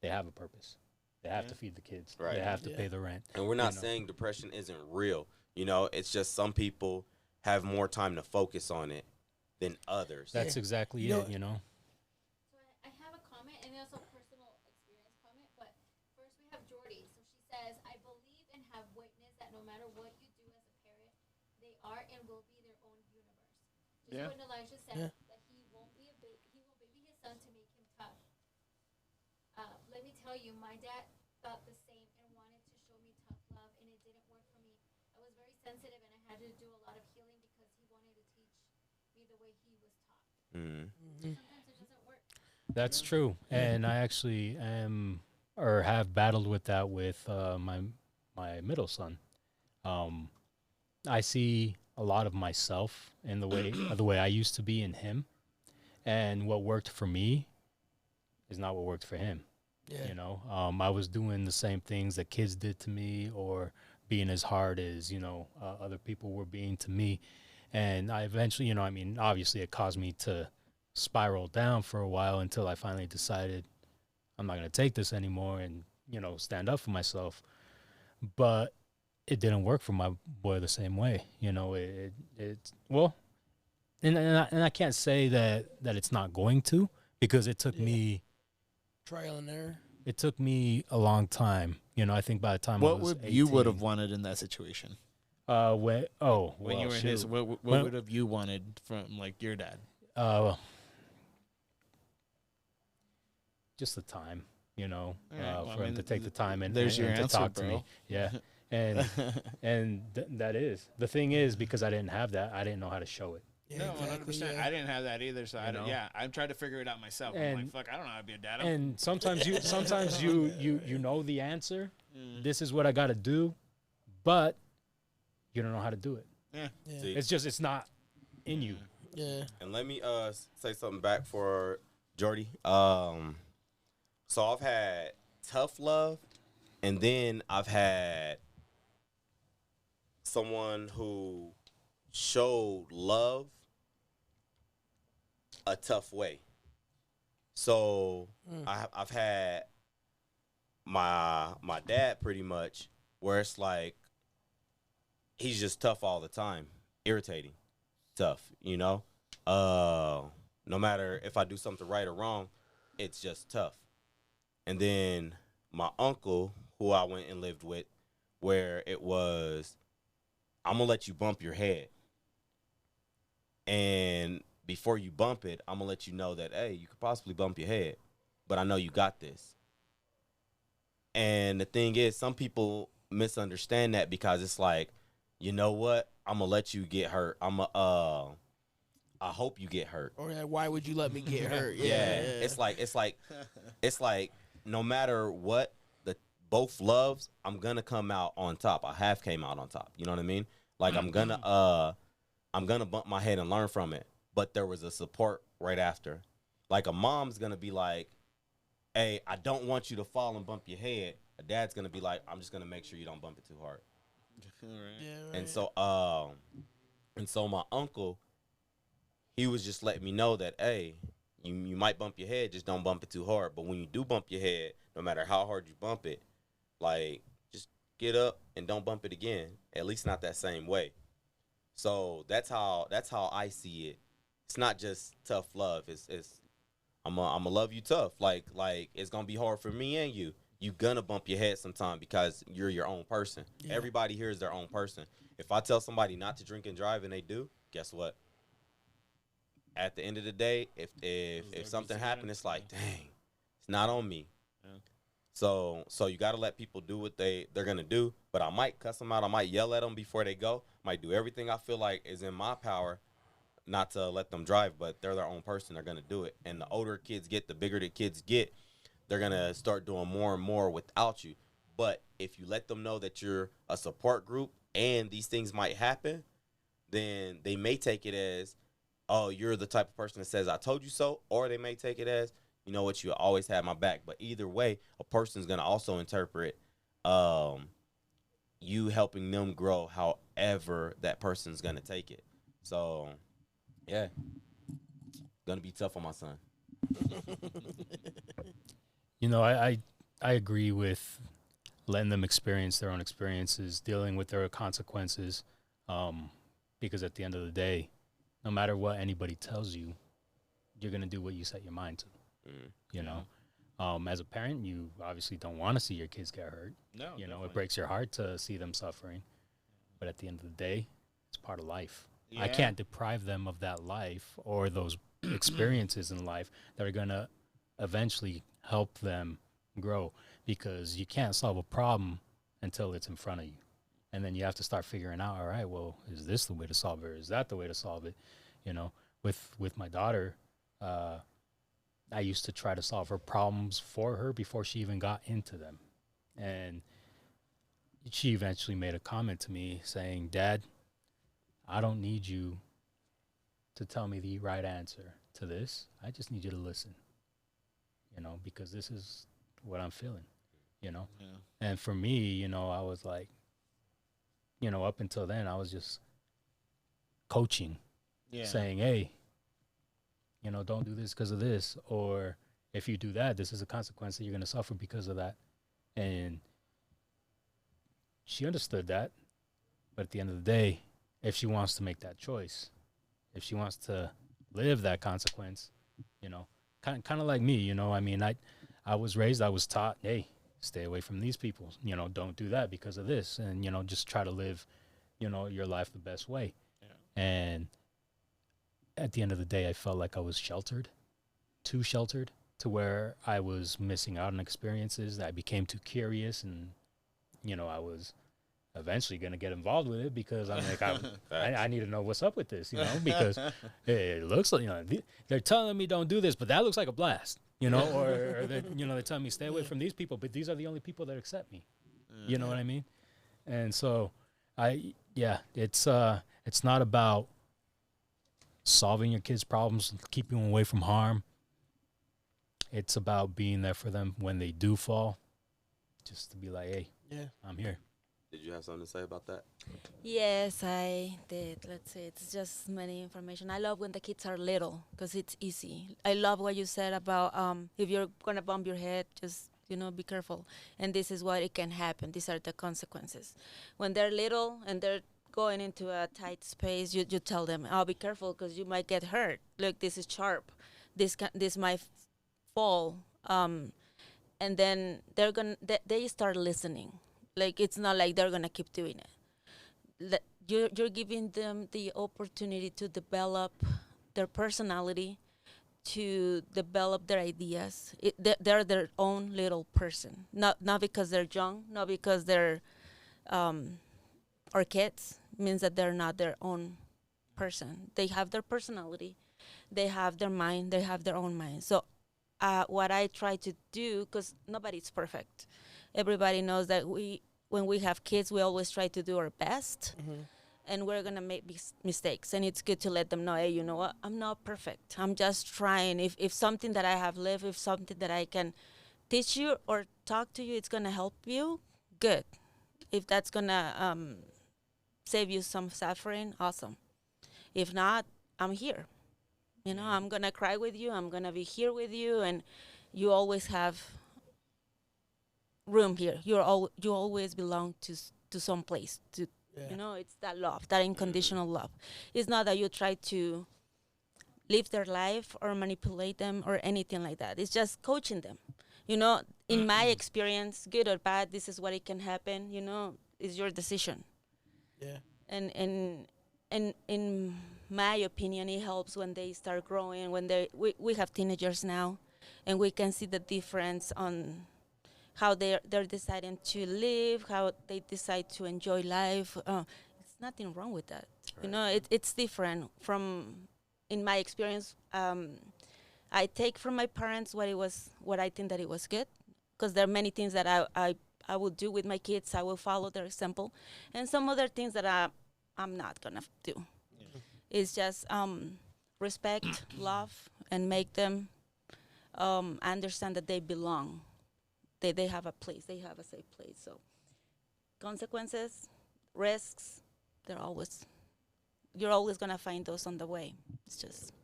they have a purpose. They have to feed the kids. Right. They have to pay the rent. And we're not saying depression isn't real. You know, it's just some people have more time to focus on it than others. That's exactly You know- it, you know? So I have a comment and also a personal experience comment, but first we have Jordy. So she says, I believe and have witnessed that no matter what you do as a parent, they are and will be their own universe. Just Yeah. what Elijah said, that he won't baby his son to make him tough. Let me tell you, my dad thought the same and wanted to show me tough love, and it didn't work for me. I was very sensitive, and I had to do a lot of healing because he wanted to teach me the way he was taught. Sometimes it doesn't work. That's true. And I actually am or have battled with that with my middle son. I see a lot of myself in the way I used to be in him, and what worked for me is not what worked for him. Yeah. You know, I was doing the same things that kids did to me, or being as hard as, you know, other people were being to me. And I eventually, you know, I mean, obviously it caused me to spiral down for a while until I finally decided I'm not going to take this anymore and, you know, stand up for myself. But it didn't work for my boy the same way. You know, well, and I can't say that it's not going to, because it took me, Trial and error. it took me a long time. You know, I think by the time I What was would 18, you would have wanted in that situation? when When you were in his, what When- would have you wanted from like your dad? Just the time, you know, All right, well, for I him to mean, take the time and, there's and, your and to answer, talk to bro. me. Yeah. And that is the thing, is because I didn't have that, I didn't know how to show it. Yeah, No, exactly, 100%. yeah. I didn't have that either, so I know? I'm trying to figure it out myself. I'm And- like, fuck, I don't know how to be a dad. And sometimes you know the answer. This is what I got to do, but you don't know how to do it. Yeah. See, It's not in you. Yeah. and let me say something back for Jordy. So I've had tough love, and then I've had someone who showed love a tough way. So I've had my dad pretty much, where it's like, he's just tough all the time, irritating, tough. No matter if I do something right or wrong, it's just tough. And then my uncle, who I went and lived with, where it was, I'm gonna let you bump your head, and before you bump it, I'm gonna let you know that, hey, you could possibly bump your head, but I know you got this. And the thing is, some people misunderstand that because it's like, you know what? I'm gonna let you get hurt. I hope you get hurt. Or like, why would you let me get hurt? Yeah. It's like no matter what the both loves, I'm gonna come out on top. I have came out on top. You know what I mean? Like I'm gonna bump my head and learn from it. But there was a support right after. Like a mom's gonna be like, hey, I don't want you to fall and bump your head. A dad's gonna be like, I'm just gonna make sure you don't bump it too hard. Right. Yeah, right. And so my uncle, he was just letting me know that, hey, you might bump your head, just don't bump it too hard. But when you do bump your head, no matter how hard you bump it, like just get up and don't bump it again. At least not that same way. So that's how I see it. It's not just tough love. It's I'm gonna love you tough. Like it's gonna be hard for me and you. You gonna bump your head sometime because you're your own person. Yeah. Everybody here is their own person. If I tell somebody not to drink and drive and they do, guess what? At the end of the day, if something happened, it's like, dang, it's not on me. Yeah. So you got to let people do what they're gonna do. But I might cuss them out. I might yell at them before they go. Might do everything I feel like is in my power, not to let them drive. But they're their own person. They're gonna do it. And the older kids get, the bigger the kids get, they're gonna start doing more and more without you. But if you let them know that you're a support group and these things might happen, then they may take it as, oh, you're the type of person that says, I told you so. Or they may take it as, you know what, you always had my back. But either way, a person's going to also interpret you helping them grow however that person's going to take it. So, yeah, going to be tough on my son. You know, I agree with letting them experience their own experiences, dealing with their consequences, because at the end of the day, no matter what anybody tells you, you're going to do what you set your mind to. You know, as a parent, you obviously don't want to see your kids get hurt. No, you know, definitely. it breaks your heart to see them suffering. But at the end of the day, it's part of life. I Yeah. can't deprive them of that life or those experiences in life that are going to eventually help them grow, because you can't solve a problem until it's in front of you. And then you have to start figuring out, all right, well, is this the way to solve it, or is that the way to solve it? You know, with my daughter, I used to try to solve her problems for her before she even got into them. And she eventually made a comment to me saying, Dad, I don't need you to tell me the right answer to this. I just need you to listen, you know, because this is what I'm feeling, you know. Yeah. And for me, you know, I was like, you know, up until then, I was just coaching, Yeah. saying, hey, you know, don't do this because of this. Or if you do that, this is a consequence that you're going to suffer because of that. And she understood that. But at the end of the day, if she wants to make that choice, if she wants to live that consequence, you know, kind of like me, you know, I mean, I was raised, I was taught, hey, stay away from these people, you know, don't do that because of this. And, you know, just try to live, you know, your life the best way. Yeah. And at the end of the day, I felt like I was too sheltered, to where I was missing out on experiences. I became too curious, and, you know, I was eventually going to get involved with it because I'm like, I need to know what's up with this, you know, because it looks like, you know, they're telling me don't do this, but that looks like a blast, you know, or they're, you know, they're telling me stay away from these people, but these are the only people that accept me. You know what I mean? And so it's not about solving your kids' problems, keeping them away from harm. It's about being there for them when they do fall, just to be like, hey, Yeah. I'm here. Did you have something to say about that? Yes, I did. Let's see. It's just many information. I love when the kids are little because it's easy. I love what you said about if you're going to bump your head, just, you know, be careful. And this is what it can happen. These are the consequences. When they're little and they're going into a tight space, you tell them, "Oh, be careful because you might get hurt. Look, this is sharp. This might fall." And then they start listening. Like it's not like they're gonna keep doing it. You're giving them the opportunity to develop their personality, to develop their ideas. They're their own little person, not because they're young, not because they're or kids. Means that they're not their own person. They have their personality, they have their mind, they have their own mind. So what I try to do, because nobody's perfect, everybody knows that when we have kids, we always try to do our best. And we're gonna make mistakes, and it's good to let them know, hey, you know what, I'm not perfect, I'm just trying. If something that I have lived, if something that I can teach you or talk to you, it's gonna help you, good. If that's gonna save you some suffering, awesome. If not, I'm here. I'm gonna cry with you, I'm gonna be here with you, and you always have room here. You always belong to some place. It's that love, that unconditional love. It's not that you try to live their life or manipulate them or anything like that. It's just coaching them. In my experience, good or bad, this is what it can happen. It's your decision. Yeah. And in my opinion, it helps when they start growing. When we have teenagers now, and we can see the difference on how they're deciding to live, how they decide to enjoy life. It's nothing wrong with that. Right. It's different from, in my experience. I take from my parents what I think that it was good, because there are many things that I will do with my kids. I will follow their example, and some other things that I'm not gonna do. Yeah. It's just respect, love, and make them understand that they belong. They have a place. They have a safe place. So consequences, risks, you're always gonna find those on the way. It's just.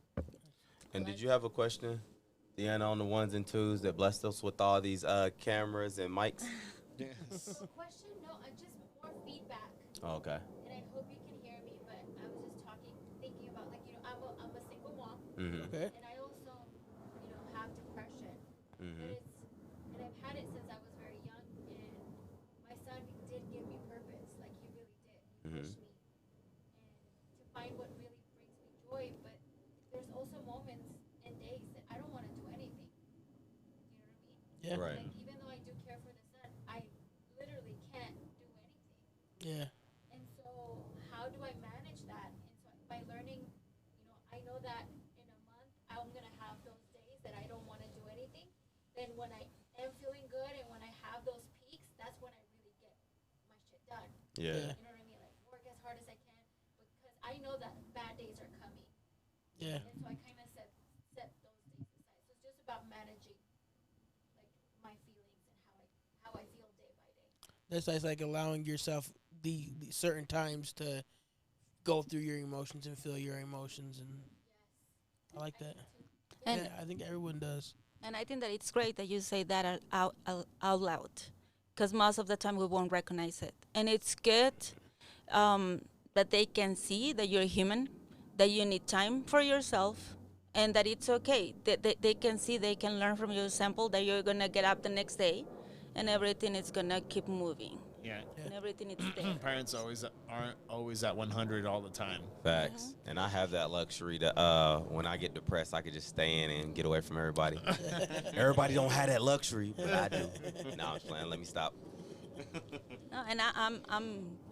And did you have a question, Deanna, on the ones and twos that blessed us with all these cameras and mics? Yes. A question? No, just more feedback. Oh, okay. And I hope you can hear me, but I was just thinking about, I'm a single mom. Mm-hmm. Okay. And I also, have depression. Mm-hmm. And I've had it since I was very young. And my son did give me purpose, like he really did. He pushed me. And to find what really brings me joy, but there's also moments and days that I don't want to do anything. You know what I mean? Yeah. Right. Like, even though I do care for the son, I literally can't do anything. Yeah. And so how do I manage that? And so by learning, I know that in a month I'm going to have those days that I don't want to do anything. Then when I am feeling good and when I have those peaks, that's when I really get my shit done. Yeah. You know what I mean? Like work as hard as I can, because I know that bad days are coming. Yeah. And so I kind of set those days aside. So it's just about managing like my feelings and how I feel day by day. That's like allowing yourself the certain times to go through your emotions and feel your emotions, and I like that. And yeah, I think everyone does. And I think that it's great that you say that out loud, because most of the time we won't recognize it. And it's good that they can see that you're human, that you need time for yourself, and that it's okay. They can see, they can learn from your example that you're going to get up the next day and everything is going to keep moving. Yeah. And everything is there. Parents aren't always at 100 all the time. Facts. And I have that luxury to when I get depressed, I can just stay in and get away from everybody. Everybody don't have that luxury, but I do. No, I'm just playing. Let me stop. No, and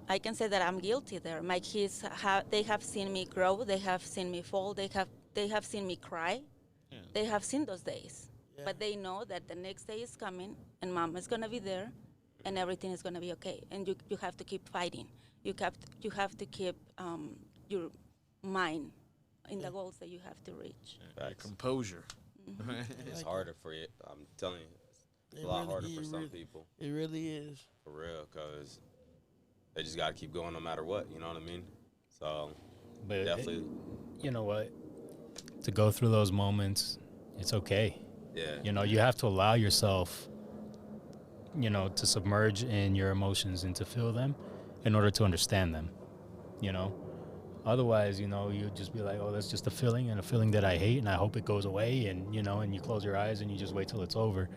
I can say that I'm guilty there. My kids they have seen me grow, they have seen me fall, they have seen me cry. Yeah. They have seen those days. Yeah. But they know that the next day is coming and mom is gonna be there and everything is gonna be okay. And you have to keep fighting. You have to keep your mind in the goals that you have to reach. Facts. Composure. It's Like harder for you. I'm telling you, it's It a lot really- harder it for some really- people. It really is. For real, because they just got to keep going no matter what. You know what I mean? So But definitely, you know what? To go through those moments, it's okay. yeah. You know, you have to allow yourself, to submerge in your emotions and to feel them in order to understand them. you know. Otherwise, you know, you'd just be like, oh, that's just a feeling, and a feeling that I hate, and I hope it goes away, and, you know, and you close your eyes and you just wait till it's over.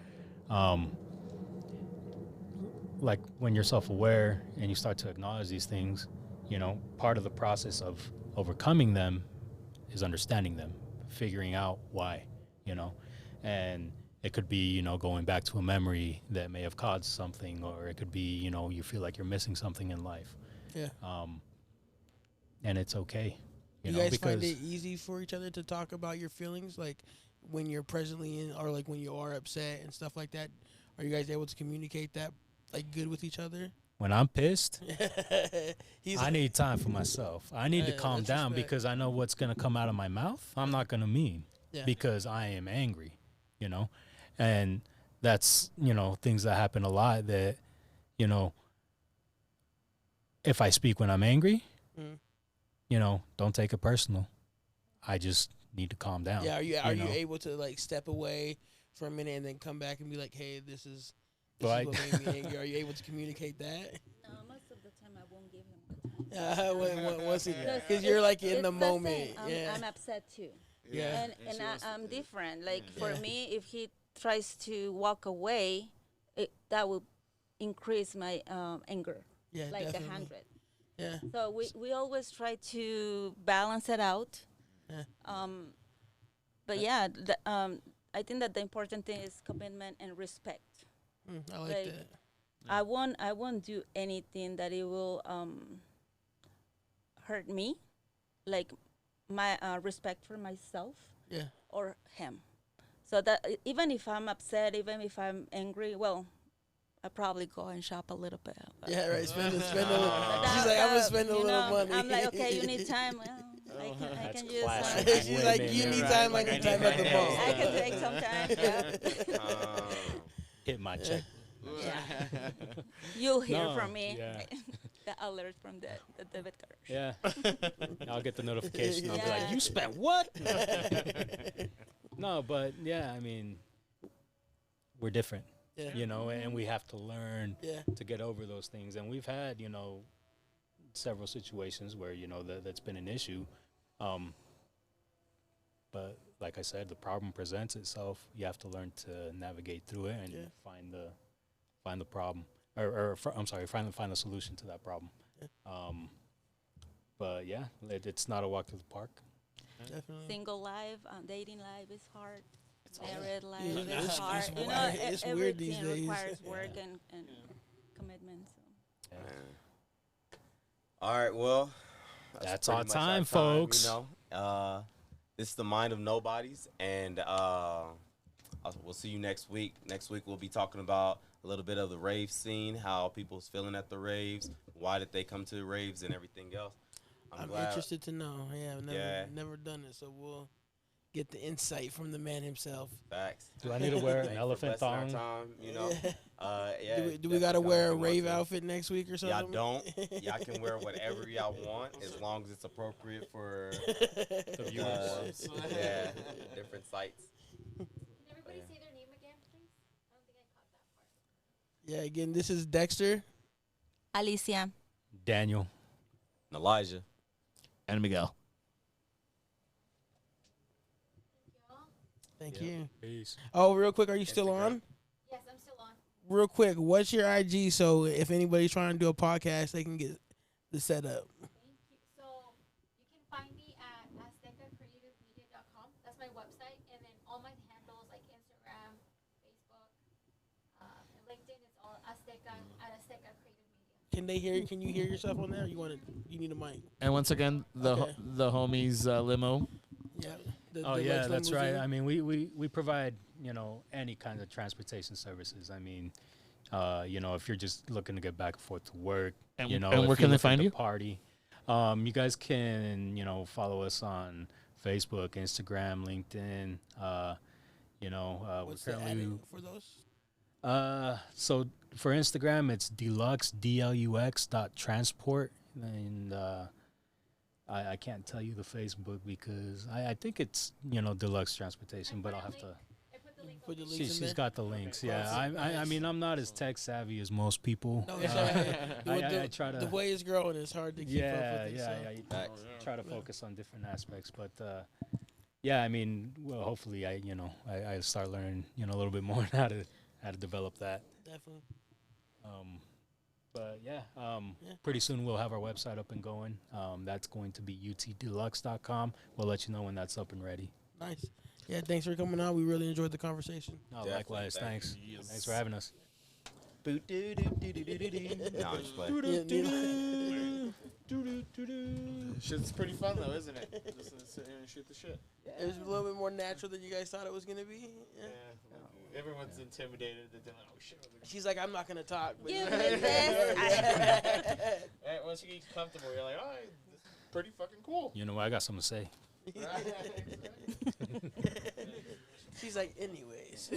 Like when you're self-aware and you start to acknowledge these things, you know, part of the process of overcoming them is understanding them, figuring out why, you know. And it could be, you know, going back to a memory that may have caused something, or it could be, you know, you feel like you're missing something in life. Yeah. And it's okay, You know, guys because find it easy for each other to talk about your feelings, like when you're presently in, or like when you are upset and stuff like that? Are you guys able to communicate that like good with each other? when I'm pissed, He's I need time for myself. I need to Yeah, calm that's down respect. because I know what's going to come out of my mouth. I'm not going to mean Yeah. because I am angry, you know? And that's, you know, things that happen a lot that, you know, if I speak when I'm angry, Mm. you know, don't take it personal. I just need to calm down. Yeah, are you know? able to like step away for a minute and then come back and be like, "Hey, this is Well, what made me angry." Are you able to communicate that? No, most of the time I won't give him the time. Once Because because you're like in it's the same. moment. I'm, Yeah, I'm upset too. Yeah. And she wants to I'm leave. different. Like Yeah. for Yeah. me, if he tries to walk away, that will increase my anger yeah, like definitely. 100. Yeah, So we always try to balance it out. Yeah. But yeah, I think that the important thing is commitment and respect. I like Like, that. I won't do anything that it will hurt me, like my respect for myself Yeah, or him. So that even if I'm upset, even if I'm angry, well, I probably go and shop a little bit. But yeah, right. Spend a little. that- She's like, I'm gonna that, spend a you little know, money. I'm like, okay, you need time. Well, I That's can use classic. some. She's like, you need time. I need time at the mall. I can take some time. Yeah. Hit my check. Yeah. You'll hear No, from me. yeah. The alert from the debit card. Yeah. I'll get the notification. I'll be Yeah. like, you spent what? No, but yeah, I mean, we're different, Yeah, you know, and we have to learn yeah, to get over those things. And we've had, you know, several situations where, you know, that's been an issue. But like I said, the problem presents itself. You have to learn to navigate through it and Yeah. find the problem, find the solution to that problem. Yeah. But yeah, it's not a walk to the park. definitely. Single life, dating life is hard. It's Married life Yeah, is it's- hard. it's You know, weird. It's weird these everything days. requires work and commitment. So. All right, well, That's pretty our much time, folks. You know, this is the Mind of Nobodies, and we'll see you next week. Next week we'll be talking about a little bit of the rave scene, how people's feeling at the raves, why did they come to the raves, and everything else. I'm glad- interested to know. Yeah, I've never done it, so we'll get the insight from the man himself. Facts. Do I need to wear Thank an you for elephant blessing our thong? time, you know. Yeah. Yeah. do we definitely gotta come wear if a you want rave to. outfit next week or something? Y'all don't. Y'all can wear whatever y'all want as long as it's appropriate for The viewers. yeah, different sites. Can everybody say their name again, please? I don't think I caught that part. Yeah, again, this is Dexter. Alicia. Daniel. And Elijah. And Miguel. Thank Yeah. you. Peace. Oh, real quick, are you still Instagram. on? Yes, I'm still on. Real quick, what's your IG so if anybody's trying to do a podcast, they can get the setup? Thank you. So you can find me at aztecacreativemedia.com. That's my website. And then all my handles like Instagram, Facebook, and LinkedIn, it's all Azteca at Azteca Creative Media. Can they hear? Can you hear yourself on there? Or you need a mic. And once again, the Okay. the homies limo. Yeah. Oh the yeah, Lex that's right. limousine? I mean, we provide, you know, any kind of transportation services. I mean, you know, if you're just looking to get back and forth to work, And- you know, and if where you're can they looking find to you? Party. You guys can, you know, follow us on Facebook, Instagram, LinkedIn. You know, What's we're the currently admin for those? so for Instagram, it's deluxe DLUX.transport, and I can't tell you the Facebook because I think it's, you know, deluxe transportation, but I'll have to. I put the link Put the over. links in She's there. got the links. Yeah, I mean, I'm not as tech savvy as most people. No, it's all right. I try to. The way it's growing, it's hard to keep up Yeah, with it. yeah, so. yeah. You Facts. try to focus on different aspects, but yeah, I mean, well, hopefully, I start learning, a little bit more on how to develop that. Definitely. But yeah, Yeah. pretty soon we'll have our website up and going. That's going to be utdeluxe.com. We'll let you know when that's up and ready. Nice. Yeah, thanks for coming on. We really enjoyed the conversation. No, Definitely, likewise, thank thanks. you. Yes. Thanks for having us. Nah, I'm just playing. Shit's pretty fun though, isn't it? Just to sit here and shoot the shit. It was a little bit more natural than you guys thought it was going to be. Yeah. Everyone's intimidated that they're like, oh shit. She's like, I'm not going to talk. But Give me this. And once you get comfortable, you're like, all right, this is pretty fucking cool. You know what? I got something to say. She's like, anyways.